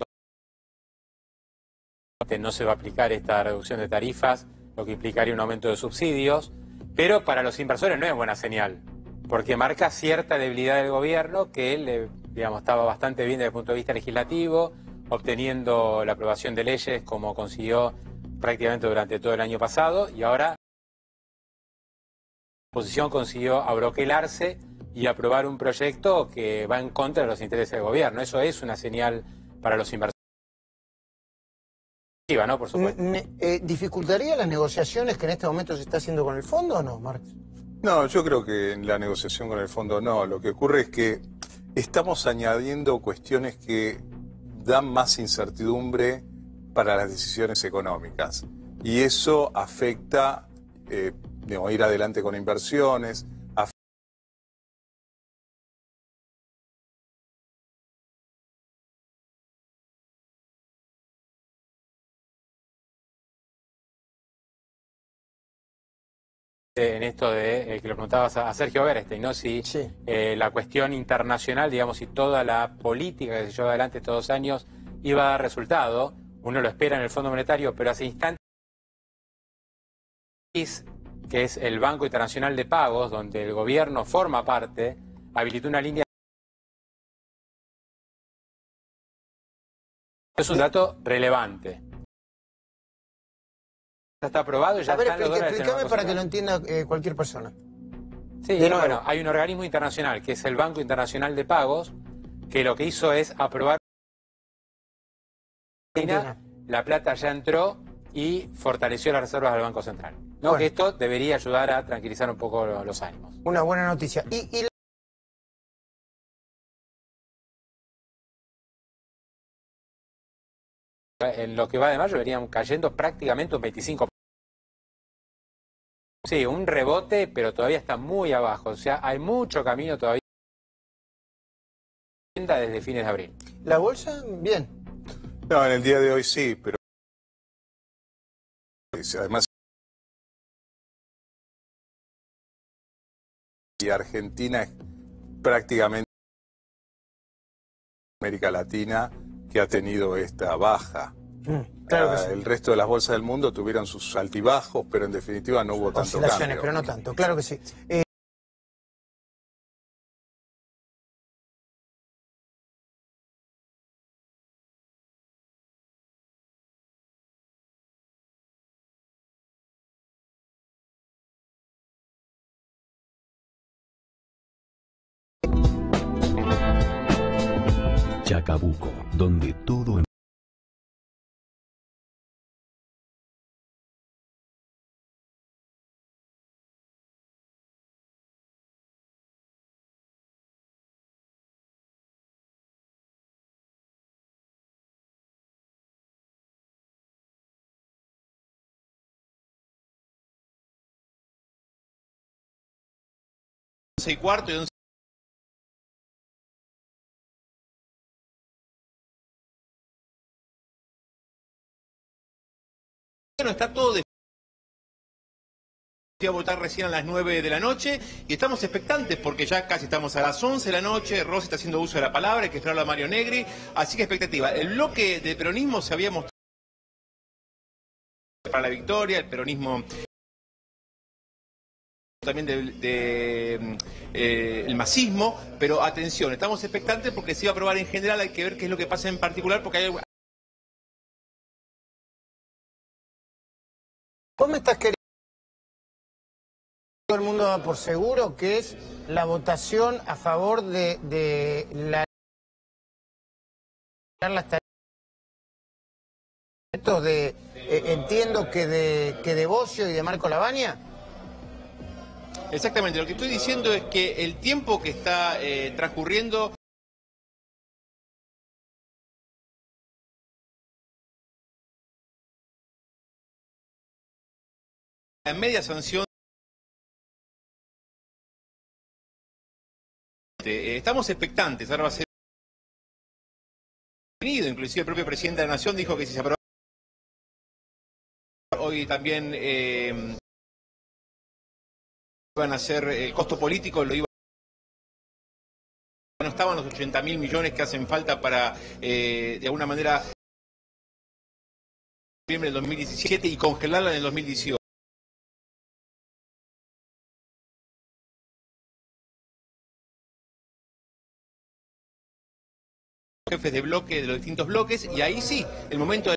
no se va a aplicar esta reducción de tarifas, lo que implicaría un aumento de subsidios, pero para los inversores no es buena señal, porque marca cierta debilidad del gobierno que estaba bastante bien desde el punto de vista legislativo, obteniendo la aprobación de leyes como consiguió prácticamente durante todo el año pasado, y ahora la oposición consiguió abroquelarse y aprobar un proyecto que va en contra de los intereses del gobierno. Eso es una señal para los inversores. ¿no? Por supuesto. ¿Dificultaría las negociaciones que en este momento se está haciendo con el fondo o no, Marx? No, yo creo que en la negociación con el fondo no. Lo que ocurre es que estamos añadiendo cuestiones que dan más incertidumbre para las decisiones económicas. Y eso afecta ir adelante con inversiones. En esto de que lo preguntabas a Sergio Berestein, ¿no? Si la cuestión internacional, digamos, si toda la política que se lleva adelante estos 2 años iba a dar resultado, uno lo espera en el Fondo Monetario, pero hace instantes, que es el Banco Internacional de Pagos, donde el gobierno forma parte, habilitó una línea. Es un dato relevante. Ya está aprobado y ya están los dólares. Explícame para que lo entienda cualquier persona. Sí, bueno, hay un organismo internacional que es el Banco Internacional de Pagos, que lo que hizo es aprobar. La plata ya entró y fortaleció las reservas del Banco Central. ¿No? Bueno. Que esto debería ayudar a tranquilizar un poco los ánimos. Una buena noticia. En lo que va de mayo venían cayendo prácticamente un 25%. Sí, un rebote, pero todavía está muy abajo. O sea, hay mucho camino todavía desde fines de abril. ¿La bolsa? Bien. No, en el día de hoy sí, pero además y Argentina es prácticamente América Latina que ha tenido esta baja. Claro que sí. El resto de las bolsas del mundo tuvieron sus altibajos, pero en definitiva no hubo tanto cambio. Pero no tanto, claro que sí. Chacabuco, donde todo y cuarto y 11. Bueno, está todo de... Voy a votar recién a las 9 de la noche y estamos expectantes porque ya casi estamos a las 11 de la noche. Rossi está haciendo uso de la palabra, hay que esperarlo a Mario Negri, así que expectativa. El bloque de peronismo se había mostrado para la victoria, el peronismo también el masismo, pero atención, estamos expectantes porque se iba a aprobar en general, hay que ver qué es lo que pasa en particular porque hay... ¿Vos me estás queriendo? Todo el mundo da por seguro que es la votación a favor de las entiendo que de Bocio y de Marco Lavagna. Exactamente, lo que estoy diciendo es que el tiempo que está transcurriendo en media sanción. Estamos expectantes, ahora va a ser inclusive el propio presidente de la Nación dijo que si se aprobaba hoy también iban a hacer el costo político, lo iban, no estaban los 80.000 millones que hacen falta para de alguna manera en el 2017 y congelarla en el 2018. Jefes de bloque de los distintos bloques y ahí sí, el momento de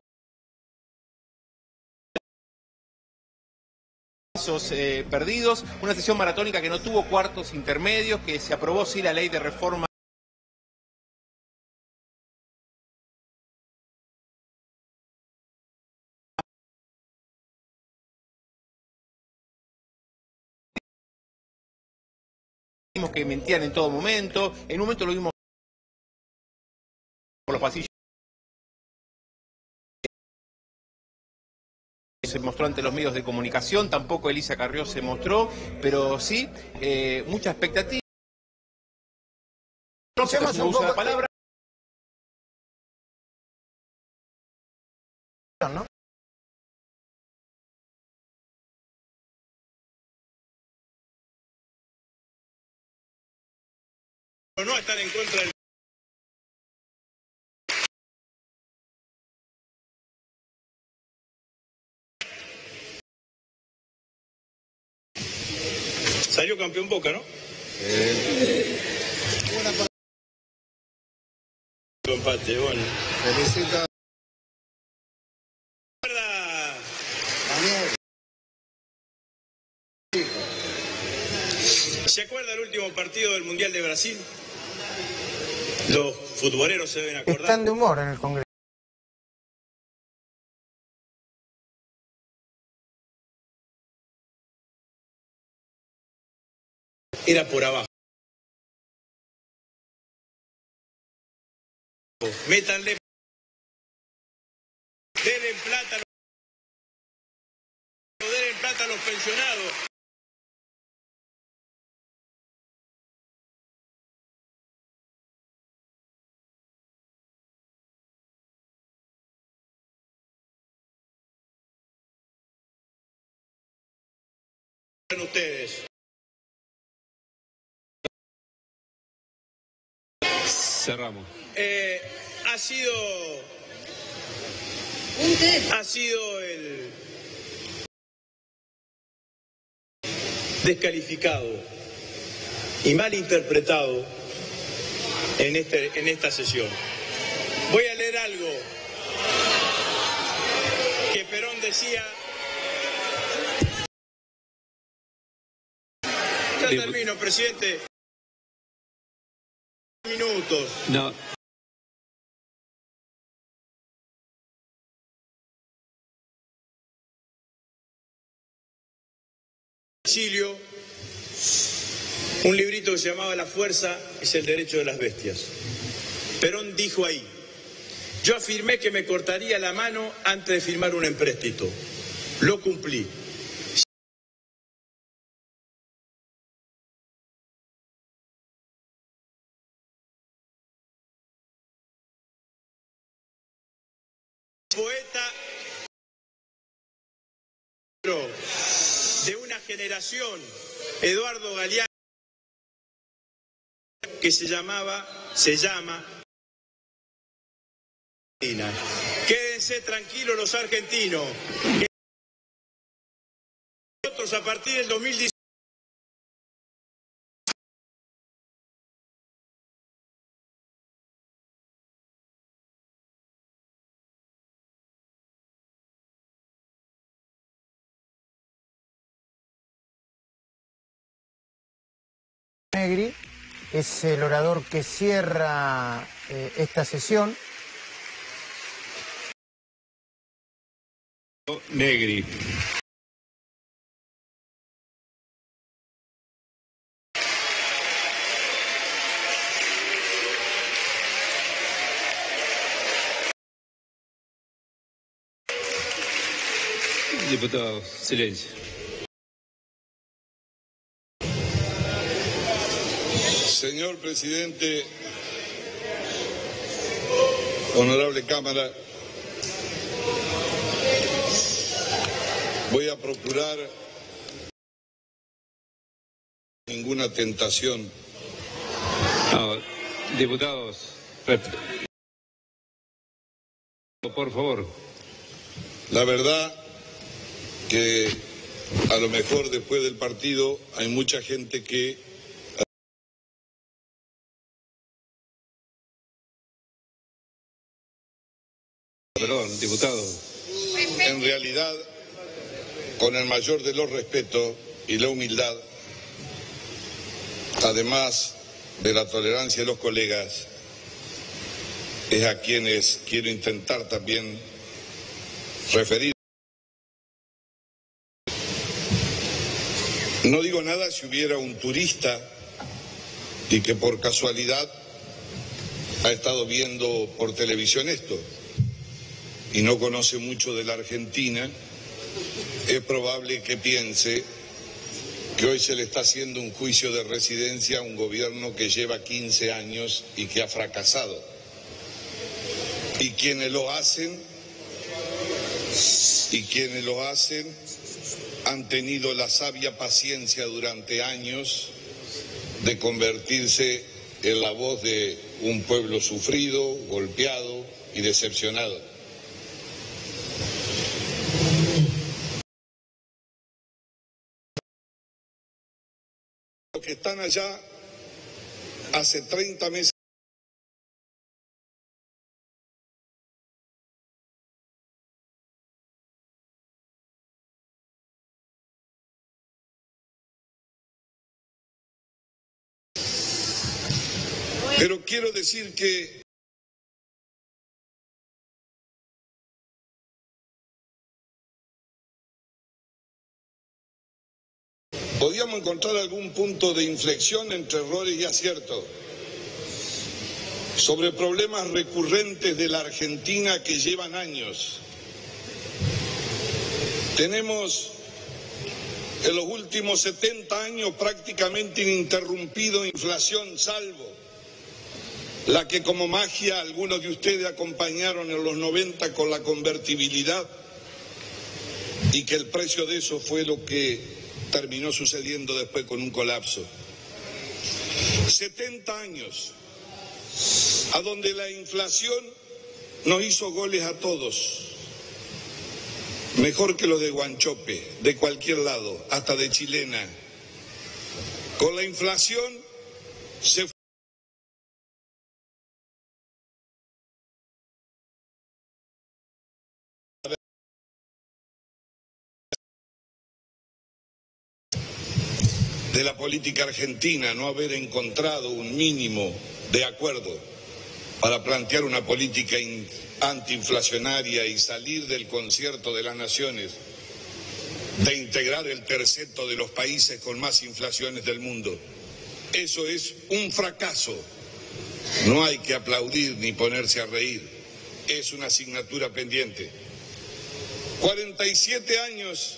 pasos perdidos, una sesión maratónica que no tuvo cuartos intermedios, que se aprobó sí la ley de reforma vimos que mentían en todo momento, en un momento lo vimos por los pasillos. Se mostró ante los medios de comunicación, tampoco Elisa Carrió se mostró, pero sí, mucha expectativa. No se usa la palabra. ¿No? No están en contra del... Salió campeón Boca, ¿no? Empate, bueno. Felicito. ¿Se acuerda el último partido del Mundial de Brasil? Los futboleros se deben acordar. Están de humor en el Congreso. Era por abajo. Métanle. Denle plata a los pensionados. Ustedes. Cerramos. Ha sido el descalificado y mal interpretado en esta sesión. Voy a leer algo que Perón decía. Ya termino, presidente. Minutos. No. Exilio, un librito que se llamaba La fuerza es el derecho de las bestias. Perón dijo ahí: yo afirmé que me cortaría la mano antes de firmar un empréstito. Lo cumplí. Poeta de una generación, Eduardo Galeano, que se llama Quédense tranquilos los argentinos. Nosotros a partir del 2018 Negri es el orador que cierra esta sesión. Negri. Diputado, silencio. Señor presidente, honorable Cámara, voy a procurar ninguna tentación. No, diputados, por favor. La verdad que a lo mejor después del partido hay mucha gente que... Perdón, diputado. En realidad, con el mayor de los respetos y la humildad, además de la tolerancia de los colegas, es a quienes quiero intentar también referir. No digo nada si hubiera un turista y que por casualidad ha estado viendo por televisión esto y no conoce mucho de la Argentina, es probable que piense que hoy se le está haciendo un juicio de residencia a un gobierno que lleva 15 años y que ha fracasado. Y quienes lo hacen han tenido la sabia paciencia durante años de convertirse en la voz de un pueblo sufrido, golpeado y decepcionado. Los que están allá hace 30 meses pero quiero decir que podíamos encontrar algún punto de inflexión entre errores y aciertos sobre problemas recurrentes de la Argentina que llevan años. Tenemos en los últimos 70 años prácticamente ininterrumpido inflación, salvo la que como magia algunos de ustedes acompañaron en los 90 con la convertibilidad, y que el precio de eso fue lo que terminó sucediendo después con un colapso. 70 años a donde la inflación nos hizo goles a todos, mejor que los de Guanchope, de cualquier lado, hasta de Chilena. Con la inflación se de la política argentina no haber encontrado un mínimo de acuerdo para plantear una política antiinflacionaria y salir del concierto de las naciones, de integrar el terceto de los países con más inflaciones del mundo. Eso es un fracaso. No hay que aplaudir ni ponerse a reír. Es una asignatura pendiente. 47 años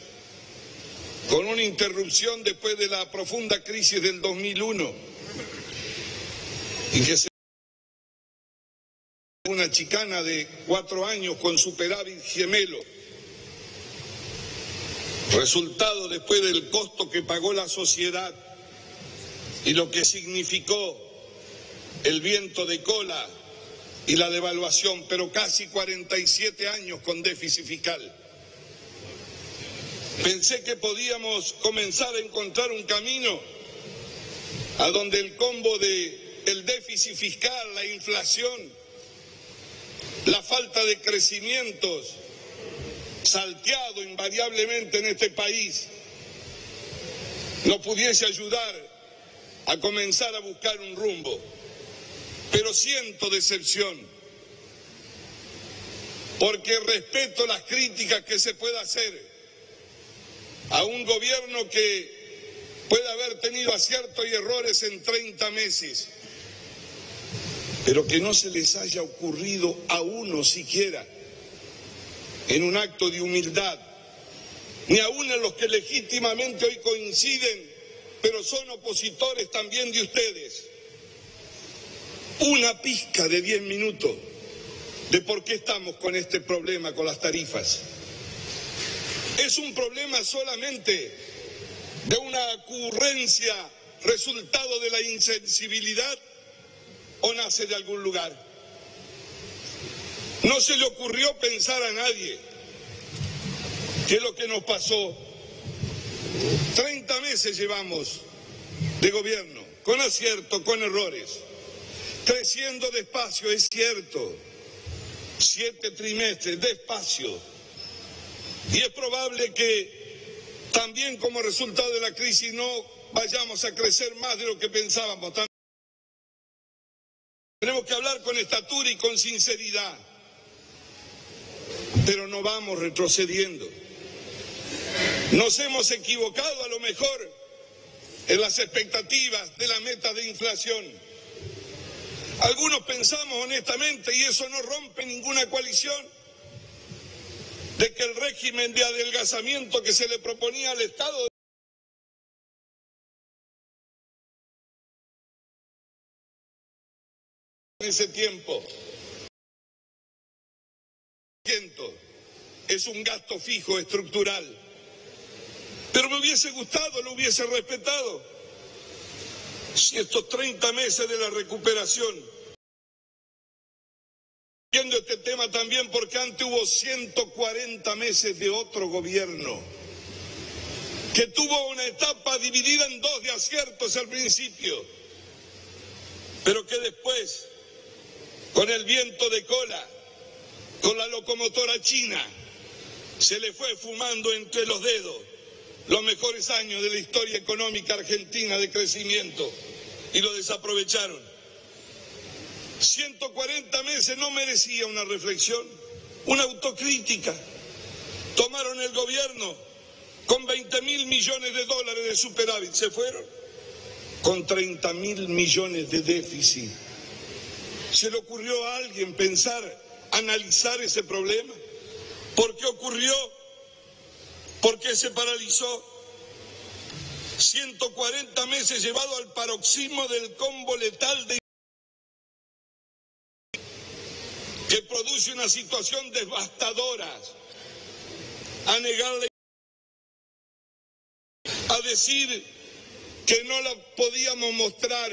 con una interrupción después de la profunda crisis del 2001 y que se una chicana de 4 años con superávit gemelo, resultado después del costo que pagó la sociedad y lo que significó el viento de cola y la devaluación, pero casi 47 años con déficit fiscal. Pensé que podíamos comenzar a encontrar un camino a donde el combo de el déficit fiscal, la inflación, la falta de crecimientos salteado invariablemente en este país nos pudiese ayudar a comenzar a buscar un rumbo. Pero siento decepción, porque respeto las críticas que se pueda hacer a un gobierno que puede haber tenido aciertos y errores en 30 meses, pero que no se les haya ocurrido a uno siquiera, en un acto de humildad, ni aún en los que legítimamente hoy coinciden, pero son opositores también de ustedes, una pizca de 10 minutos de por qué estamos con este problema con las tarifas. ¿Es un problema solamente de una ocurrencia resultado de la insensibilidad o nace de algún lugar? No se le ocurrió pensar a nadie que lo que nos pasó, 30 meses llevamos de gobierno, con acierto, con errores, creciendo despacio, es cierto, 7 trimestres, despacio. Y es probable que también como resultado de la crisis no vayamos a crecer más de lo que pensábamos. Tenemos que hablar con estatura y con sinceridad, pero no vamos retrocediendo. Nos hemos equivocado a lo mejor en las expectativas de la meta de inflación. Algunos pensamos honestamente, y eso no rompe ninguna coalición, de que el régimen de adelgazamiento que se le proponía al Estado en ese tiempo es un gasto fijo estructural. Pero me hubiese gustado, lo hubiese respetado, si estos 30 meses de la recuperación, viendo este tema también porque antes hubo 140 meses de otro gobierno, que tuvo una etapa dividida en dos de aciertos al principio, pero que después, con el viento de cola, con la locomotora china, se le fue fumando entre los dedos los mejores años de la historia económica argentina de crecimiento y lo desaprovecharon. 140 meses no merecía una reflexión, una autocrítica. Tomaron el gobierno con 20.000 millones de dólares de superávit, se fueron con 30.000 millones de déficit. ¿Se le ocurrió a alguien pensar, analizar ese problema? ¿Por qué ocurrió? ¿Por qué se paralizó? 140 meses llevado al paroxismo del combo letal de que produce una situación devastadora, a negarle, a decir que no la podíamos mostrar,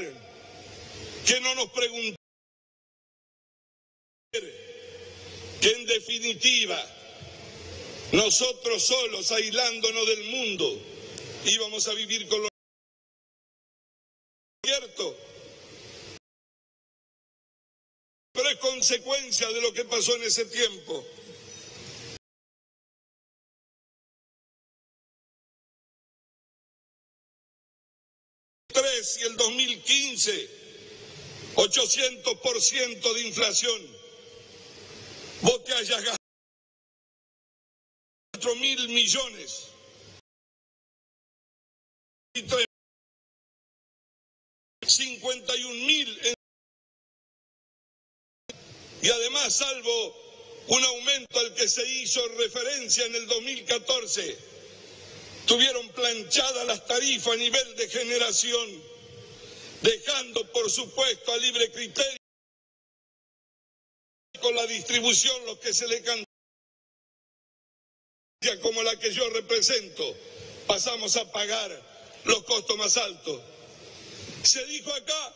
que no nos preguntaron, que en definitiva nosotros solos, aislándonos del mundo, íbamos a vivir con lo cierto, pero es consecuencia de lo que pasó en ese tiempo. Y el 2015, 800% de inflación. Vos te hayas gastado 4.000 millones. 51.000 y además, salvo un aumento al que se hizo referencia en el 2014, tuvieron planchadas las tarifas a nivel de generación, dejando por supuesto a libre criterio con la distribución los que se le cantan, como la que yo represento, pasamos a pagar los costos más altos. Se dijo acá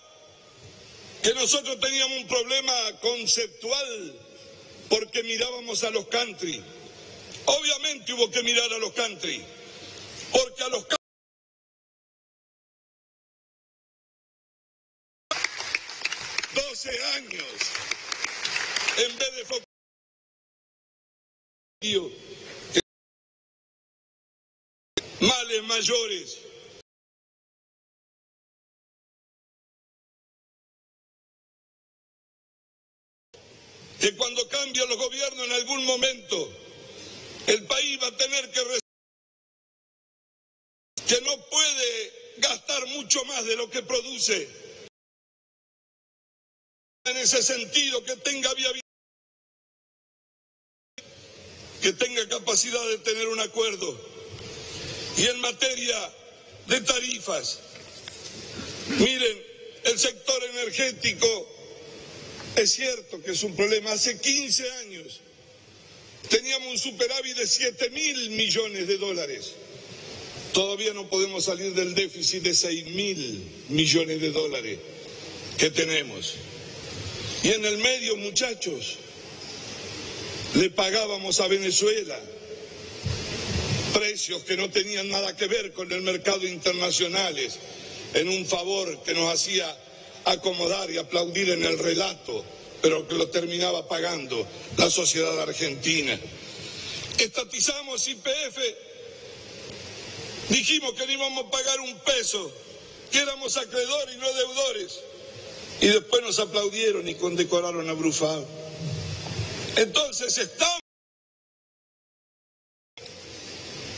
que nosotros teníamos un problema conceptual porque mirábamos a los country. Obviamente hubo que mirar a los country, porque a los country 12 años en vez de males mayores. Que cuando cambian los gobiernos en algún momento, el país va a tener que no puede gastar mucho más de lo que produce. En ese sentido, que tenga viabilidad, que tenga capacidad de tener un acuerdo. Y en materia de tarifas, miren, el sector energético es cierto que es un problema. Hace 15 años teníamos un superávit de 7.000 millones de dólares. Todavía no podemos salir del déficit de 6.000 millones de dólares que tenemos. Y en el medio, muchachos, le pagábamos a Venezuela precios que no tenían nada que ver con el mercado internacionales, en un favor que nos hacía acomodar y aplaudir en el relato, pero que lo terminaba pagando la sociedad argentina. Estatizamos YPF, dijimos que no íbamos a pagar un peso, que éramos acreedores y no deudores, y después nos aplaudieron y condecoraron a Brufao. Entonces estamos...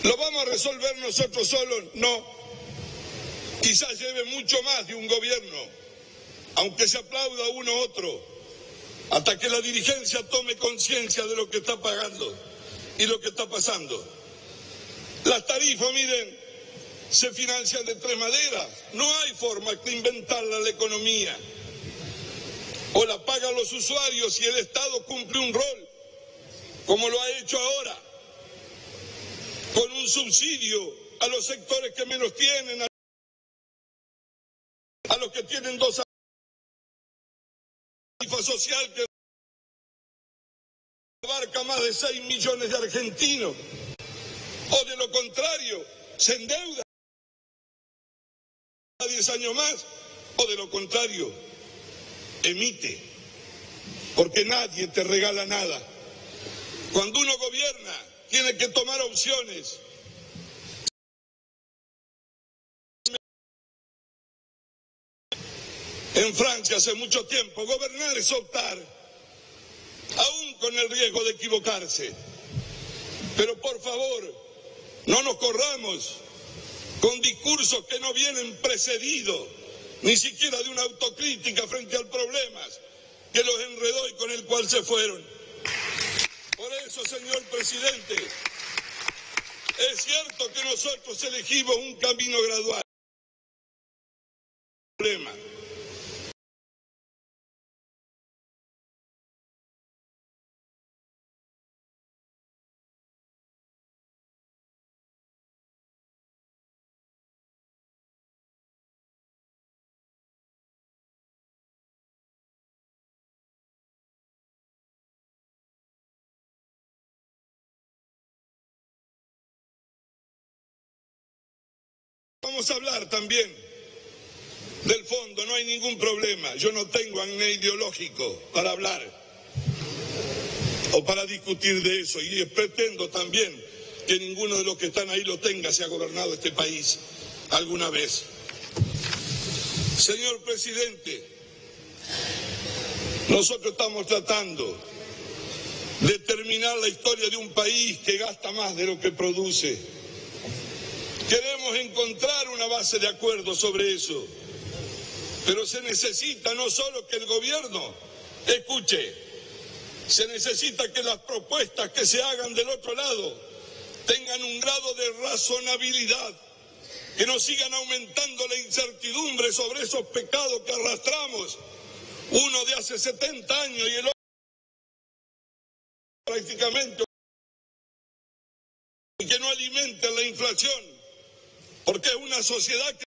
¿Lo vamos a resolver nosotros solos? No. Quizás lleve mucho más de un gobierno, aunque se aplauda uno u otro, hasta que la dirigencia tome conciencia de lo que está pagando y lo que está pasando. Las tarifas, miren, se financian de tres maneras. No hay forma de inventarla la economía. O la pagan los usuarios y el Estado cumple un rol, como lo ha hecho ahora, con un subsidio a los sectores que menos tienen, a los que tienen dos tarifa social que abarca más de 6 millones de argentinos, o de lo contrario, se endeuda a 10 años más, o de lo contrario, emite, porque nadie te regala nada. Cuando uno gobierna, tiene que tomar opciones. En Francia hace mucho tiempo, gobernar es optar, aún con el riesgo de equivocarse. Pero por favor, no nos corramos con discursos que no vienen precedidos ni siquiera de una autocrítica frente al problema que los enredó y con el cual se fueron. Por eso, señor presidente, es cierto que nosotros elegimos un camino gradual. Vamos a hablar también del fondo, no hay ningún problema. Yo no tengo acné ideológico para hablar o para discutir de eso, y pretendo también que ninguno de los que están ahí lo tenga si ha gobernado este país alguna vez. Señor presidente, nosotros estamos tratando de terminar la historia de un país que gasta más de lo que produce. Queremos encontrar una base de acuerdo sobre eso, pero se necesita no solo que el gobierno escuche, se necesita que las propuestas que se hagan del otro lado tengan un grado de razonabilidad, que no sigan aumentando la incertidumbre sobre esos pecados que arrastramos, uno de hace 70 años y el otro prácticamente, y que no alimenten la inflación. Porque es una sociedad que...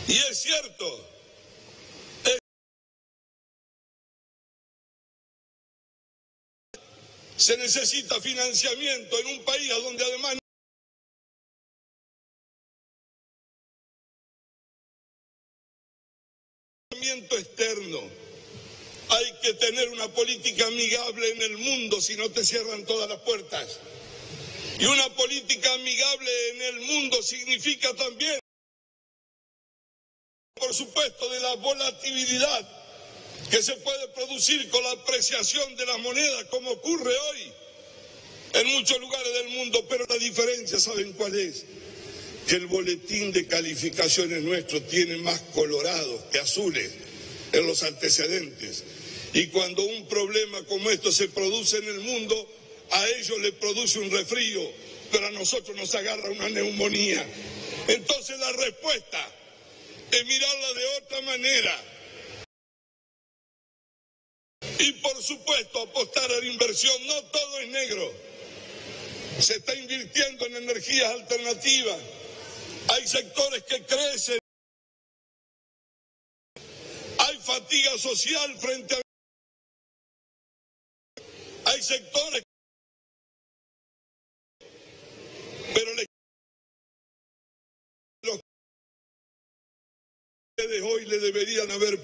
Y es cierto, se necesita financiamiento en un país donde además externo. Hay que tener una política amigable en el mundo, si no te cierran todas las puertas. Y una política amigable en el mundo significa también, por supuesto, de la volatilidad que se puede producir con la apreciación de las monedas, como ocurre hoy en muchos lugares del mundo. Pero la diferencia, ¿saben cuál es? Que el boletín de calificaciones nuestro tiene más colorados que azules en los antecedentes. Y cuando un problema como esto se produce en el mundo, a ellos les produce un resfrío, pero a nosotros nos agarra una neumonía. Entonces la respuesta es mirarla de otra manera. Y por supuesto apostar a la inversión. No todo es negro. Se está invirtiendo en energías alternativas. Hay sectores que crecen. Hay fatiga social frente a... Hay sectores, pero los que de hoy le deberían haber...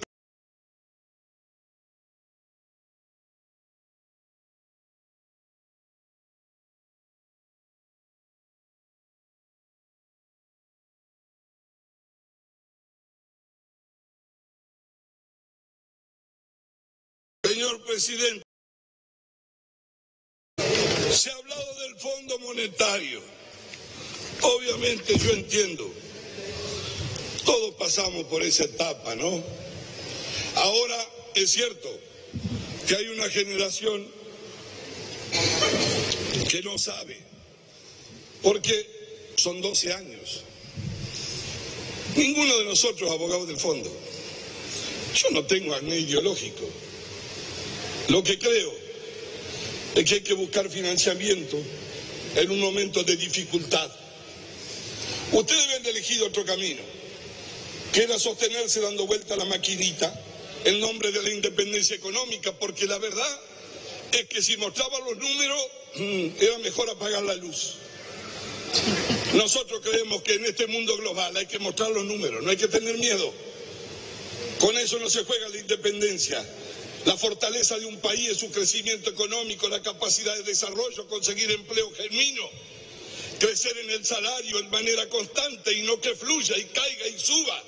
Señor presidente, se ha hablado del Fondo Monetario. Obviamente obviamente yo entiendo, todos pasamos por esa etapa, ¿no? Ahora es cierto que hay una generación que no sabe, porque son 12 años. Ninguno de nosotros, abogados del fondo, yo no tengo acné ideológico. Lo que creo es que hay que buscar financiamiento en un momento de dificultad. Ustedes habían elegido otro camino, que era sostenerse dando vuelta a la maquinita en nombre de la independencia económica, porque la verdad es que si mostraban los números, era mejor apagar la luz. Nosotros creemos que en este mundo global hay que mostrar los números, no hay que tener miedo. Con eso no se juega la independencia. La fortaleza de un país es su crecimiento económico, la capacidad de desarrollo, conseguir empleo genuino, crecer en el salario en manera constante y no que fluya y caiga y suba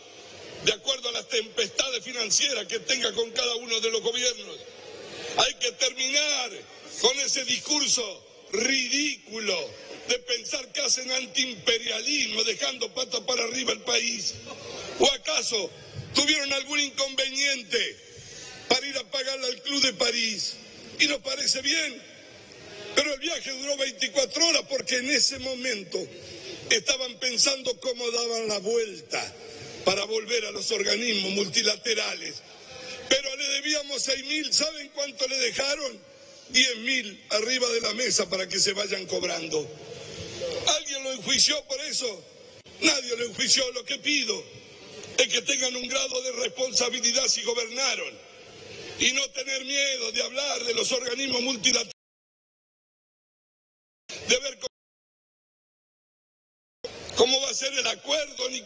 de acuerdo a las tempestades financieras que tenga con cada uno de los gobiernos. Hay que terminar con ese discurso ridículo de pensar que hacen antiimperialismo dejando patas para arriba el país. ¿O acaso tuvieron algún inconveniente para ir a pagarle al Club de París? Y nos parece bien, pero el viaje duró 24 horas porque en ese momento estaban pensando cómo daban la vuelta para volver a los organismos multilaterales. Pero le debíamos 6.000, ¿saben cuánto le dejaron? 10.000 arriba de la mesa para que se vayan cobrando. ¿Alguien lo enjuició por eso? Nadie lo enjuició. Lo que pido es que tengan un grado de responsabilidad si gobernaron y no tener miedo de hablar de los organismos multilaterales, de ver cómo va a ser el acuerdo, ni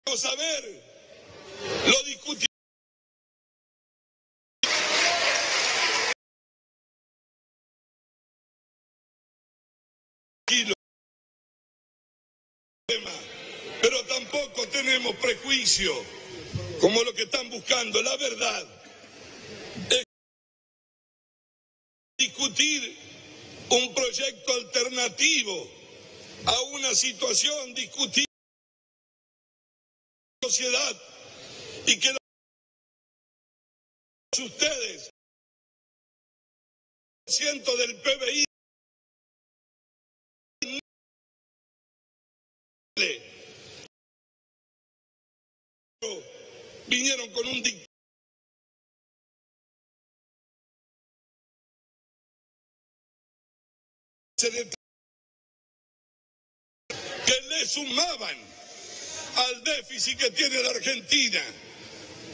cómo saber, lo discutimos. Pero tampoco tenemos prejuicio como lo que están buscando. La verdad es discutir un proyecto alternativo a una situación, discutir la sociedad y que ustedes, el 100% del PBI vinieron con un dictamen que le sumaban al déficit que tiene la Argentina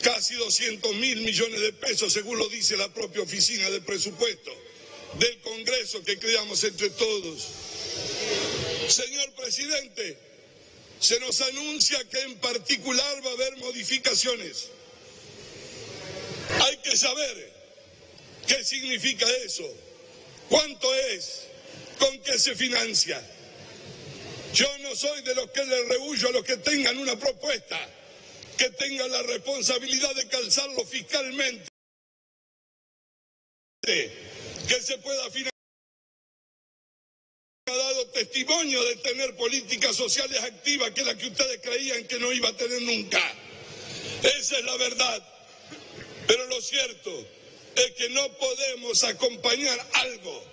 casi 200.000 millones de pesos, según lo dice la propia oficina del presupuesto del Congreso que creamos entre todos. Señor presidente, se nos anuncia que en particular va a haber modificaciones. Hay que saber qué significa eso, cuánto es, con qué se financia. Yo no soy de los que le rehuyo a los que tengan una propuesta, que tengan la responsabilidad de calzarlo fiscalmente, que se pueda financiar. Ha dado testimonio de tener políticas sociales activas, que es la que ustedes creían que no iba a tener nunca. Esa es la verdad. Pero lo cierto es que no podemos acompañar algo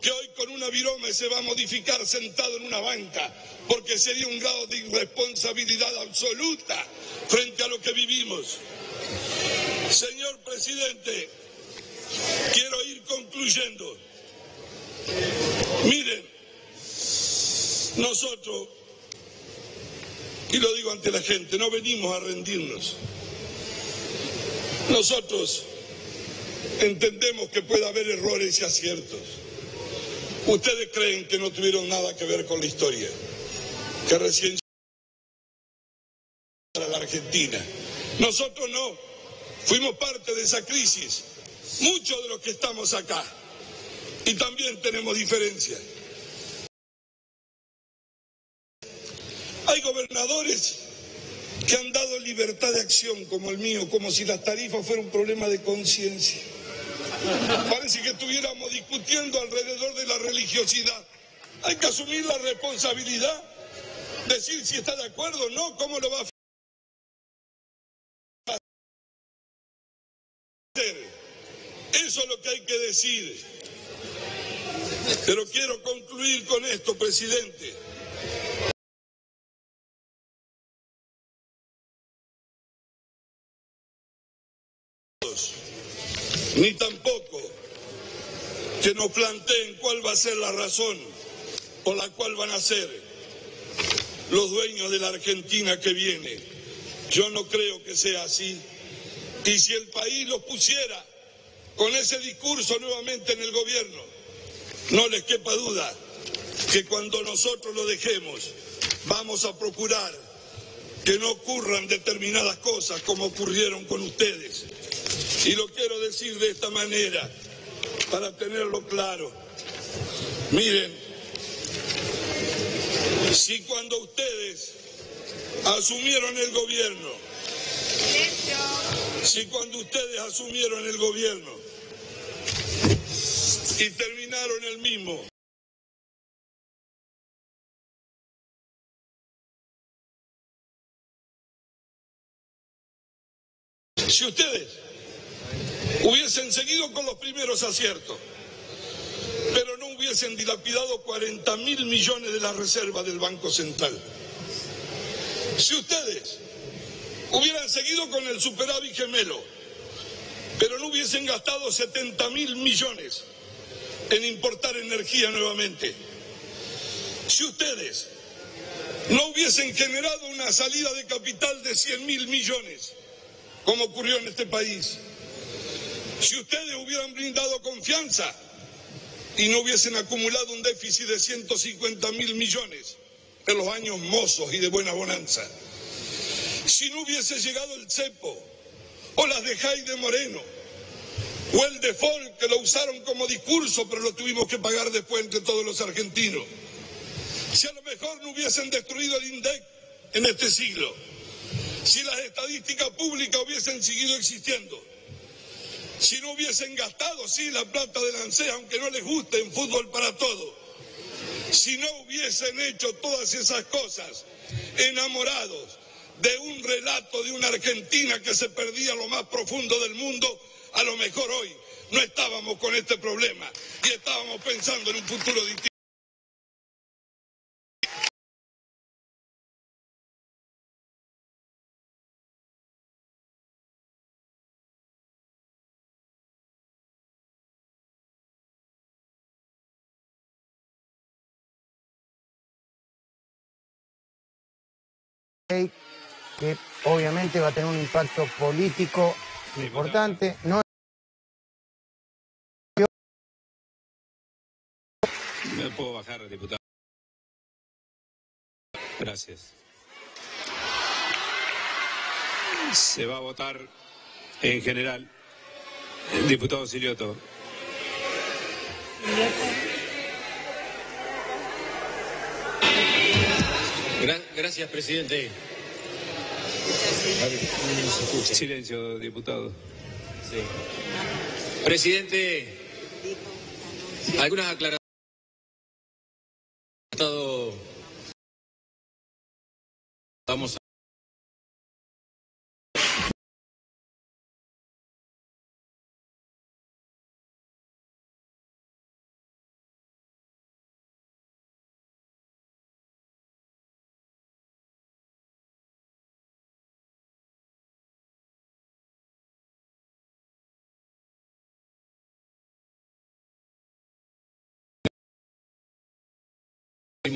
que hoy con una virome se va a modificar sentado en una banca, porque sería un grado de irresponsabilidad absoluta frente a lo que vivimos. Señor presidente, quiero ir concluyendo. Miren, nosotros, y lo digo ante la gente, no venimos a rendirnos. Nosotros entendemos que puede haber errores y aciertos. Ustedes creen que no tuvieron nada que ver con la historia, que recién a la Argentina. Nosotros no, fuimos parte de esa crisis, muchos de los que estamos acá, y también tenemos diferencias. Hay gobernadores que han dado libertad de acción como el mío, como si las tarifas fueran un problema de conciencia. Parece que estuviéramos discutiendo alrededor de la religiosidad. Hay que asumir la responsabilidad, decir si está de acuerdo o no, cómo lo va a hacer. Eso es lo que hay que decir. Pero quiero concluir con esto, presidente. Ni tampoco que nos planteen cuál va a ser la razón por la cual van a ser los dueños de la Argentina que viene. Yo no creo que sea así. Y si el país los pusiera con ese discurso nuevamente en el gobierno, no les quepa duda que cuando nosotros lo dejemos, vamos a procurar que no ocurran determinadas cosas como ocurrieron con ustedes. Y lo quiero decir de esta manera, para tenerlo claro. Miren, si cuando ustedes asumieron el gobierno, y terminaron el mismo, si ustedes hubiesen seguido con los primeros aciertos, pero no hubiesen dilapidado 40.000 millones de la reserva del Banco Central, si ustedes hubieran seguido con el superávit gemelo, pero no hubiesen gastado 70.000 millones en importar energía nuevamente, si ustedes no hubiesen generado una salida de capital de 100.000 millones, como ocurrió en este país, si ustedes hubieran brindado confianza y no hubiesen acumulado un déficit de 150.000 millones en los años mozos y de buena bonanza, si no hubiese llegado el cepo o las de Jaime Moreno o el default que lo usaron como discurso pero lo tuvimos que pagar después entre todos los argentinos, si a lo mejor no hubiesen destruido el INDEC en este siglo, si las estadísticas públicas hubiesen seguido existiendo, si no hubiesen gastado, sí, la plata del ANSES, aunque no les guste, en fútbol para todo, si no hubiesen hecho todas esas cosas, enamorados de un relato de una Argentina que se perdía lo más profundo del mundo, a lo mejor hoy no estábamos con este problema y estábamos pensando en un futuro distinto. Que obviamente va a tener un impacto político importante. No. ¿Me puedo bajar, diputado? Gracias. Se va a votar en general. Diputado Silioto. Gracias, presidente. Silencio, diputado. Sí. Presidente, algunas aclaraciones. Vamos a...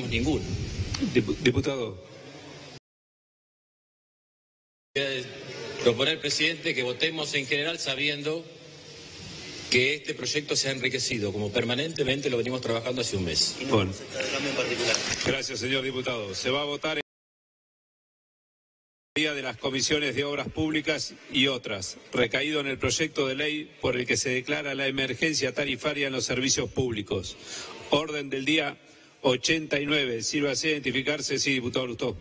ninguno. Diputado. Proponer, presidente, que votemos en general sabiendo que este proyecto se ha enriquecido, como permanentemente lo venimos trabajando hace un mes. Bueno. Gracias, señor diputado. Se va a votar de las comisiones de obras públicas y otras, recaído en el proyecto de ley por el que se declara la emergencia tarifaria en los servicios públicos. Orden del día 89. Sírvase a identificarse. Sí, diputado Lustó.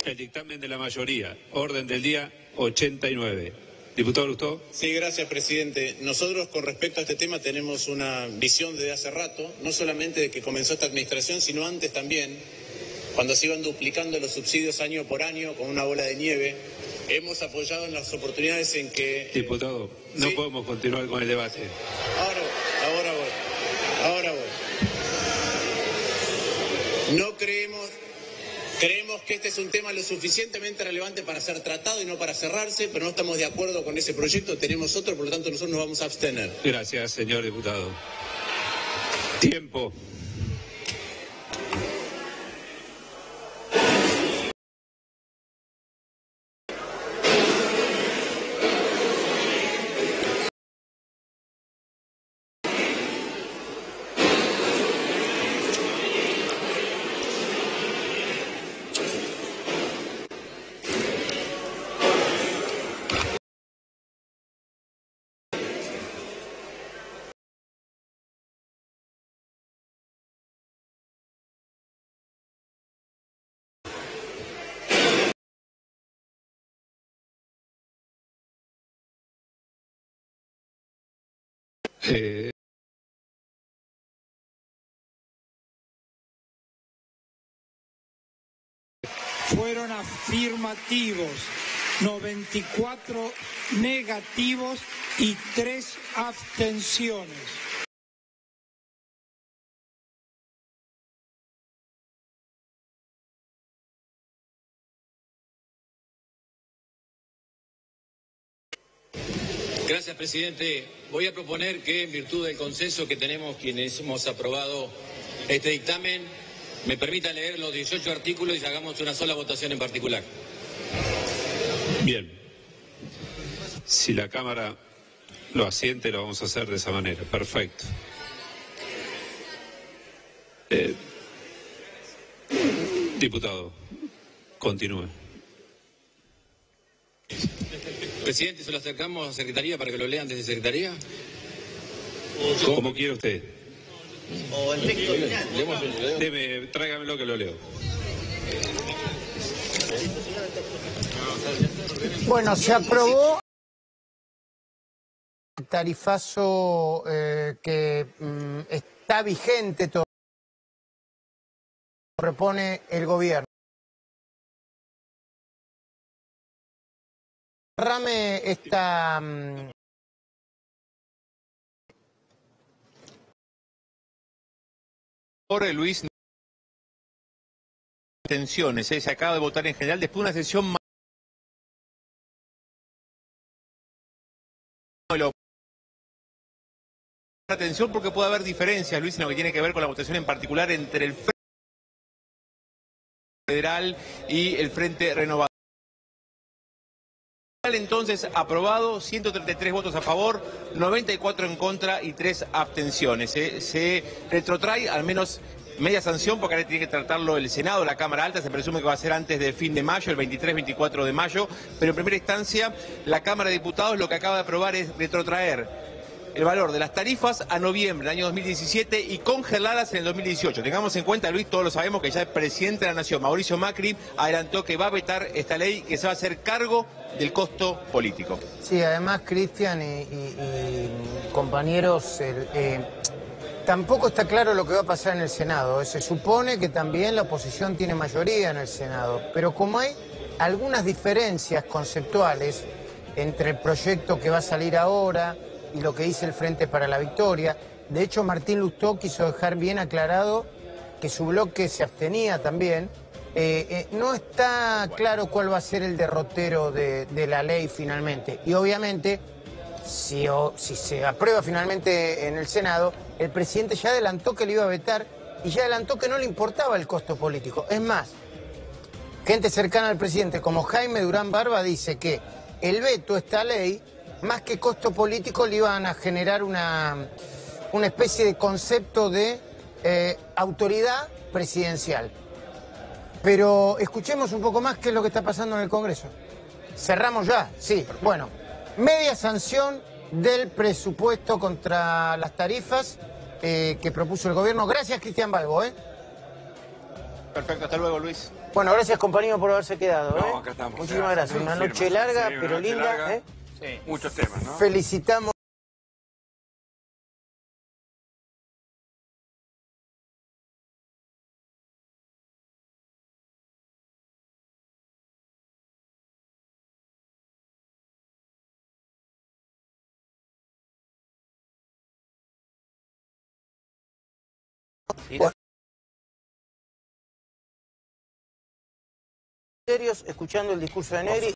El dictamen de la mayoría. Orden del día 89. Diputado Lustó. Sí, gracias, presidente. Nosotros, con respecto a este tema, tenemos una visión desde hace rato, no solamente de que comenzó esta administración, sino antes también, cuando se iban duplicando los subsidios año por año con una bola de nieve. Hemos apoyado en las oportunidades en que... Diputado, no podemos continuar con el debate. Ahora voy. No creemos que este es un tema lo suficientemente relevante para ser tratado y no para cerrarse, pero no estamos de acuerdo con ese proyecto, tenemos otro, por lo tanto nosotros nos vamos a abstener. Gracias, señor diputado. Tiempo. Fueron afirmativos, 94 negativos y 3 abstenciones. Gracias, presidente. Voy a proponer que, en virtud del consenso que tenemos quienes hemos aprobado este dictamen, me permita leer los 18 artículos y hagamos una sola votación en particular. Bien. Si la Cámara lo asiente, lo vamos a hacer de esa manera. Perfecto. Diputado, continúe. Presidente, ¿se lo acercamos a Secretaría para que lo lean desde Secretaría? Como quiere usted. O el texto final. Deme, tráigamelo que lo leo. Bueno, se aprobó el tarifazo que está vigente, todo propone el gobierno. Rame esta... Jorge Luis, abstenciones, se acaba de votar en general después de una sesión más. Atención porque puede haber diferencias, Luis, en lo que tiene que ver con la votación en particular entre el Frente Federal y el Frente Renovador. Entonces, aprobado, 133 votos a favor, 94 en contra y 3 abstenciones. Se retrotrae al menos media sanción porque ahora tiene que tratarlo el Senado, la Cámara Alta, se presume que va a ser antes del fin de mayo, el 23-24 de mayo, pero en primera instancia la Cámara de Diputados lo que acaba de aprobar es retrotraer el valor de las tarifas a noviembre del año 2017 y congelarlas en el 2018. Tengamos en cuenta, Luis, todos lo sabemos, que ya el presidente de la Nación, Mauricio Macri, adelantó que va a vetar esta ley que se va a hacer cargo del costo político. Sí, además, Cristian y compañeros, tampoco está claro lo que va a pasar en el Senado. Se supone que también la oposición tiene mayoría en el Senado, pero como hay algunas diferencias conceptuales entre el proyecto que va a salir ahora y lo que dice el Frente para la Victoria. De hecho, Martín Lustó quiso dejar bien aclarado que su bloque se abstenía también. No está claro cuál va a ser el derrotero de la ley finalmente. Y obviamente, si se aprueba finalmente en el Senado, el presidente ya adelantó que le iba a vetar y ya adelantó que no le importaba el costo político. Es más, gente cercana al presidente como Jaime Durán Barba dice que el veto a esta ley, más que costo político, le iban a generar una especie de concepto de autoridad presidencial. Pero escuchemos un poco más qué es lo que está pasando en el Congreso. ¿Cerramos ya? Sí. Bueno, media sanción del presupuesto contra las tarifas que propuso el gobierno. Gracias, Cristian Balbo. Perfecto, hasta luego, Luis. Bueno, gracias, compañero, por haberse quedado. No, acá estamos. Muchísimas gracias. Una noche larga, pero linda. Muchos temas, ¿no? Felicitamos. Serios, escuchando el discurso de Negri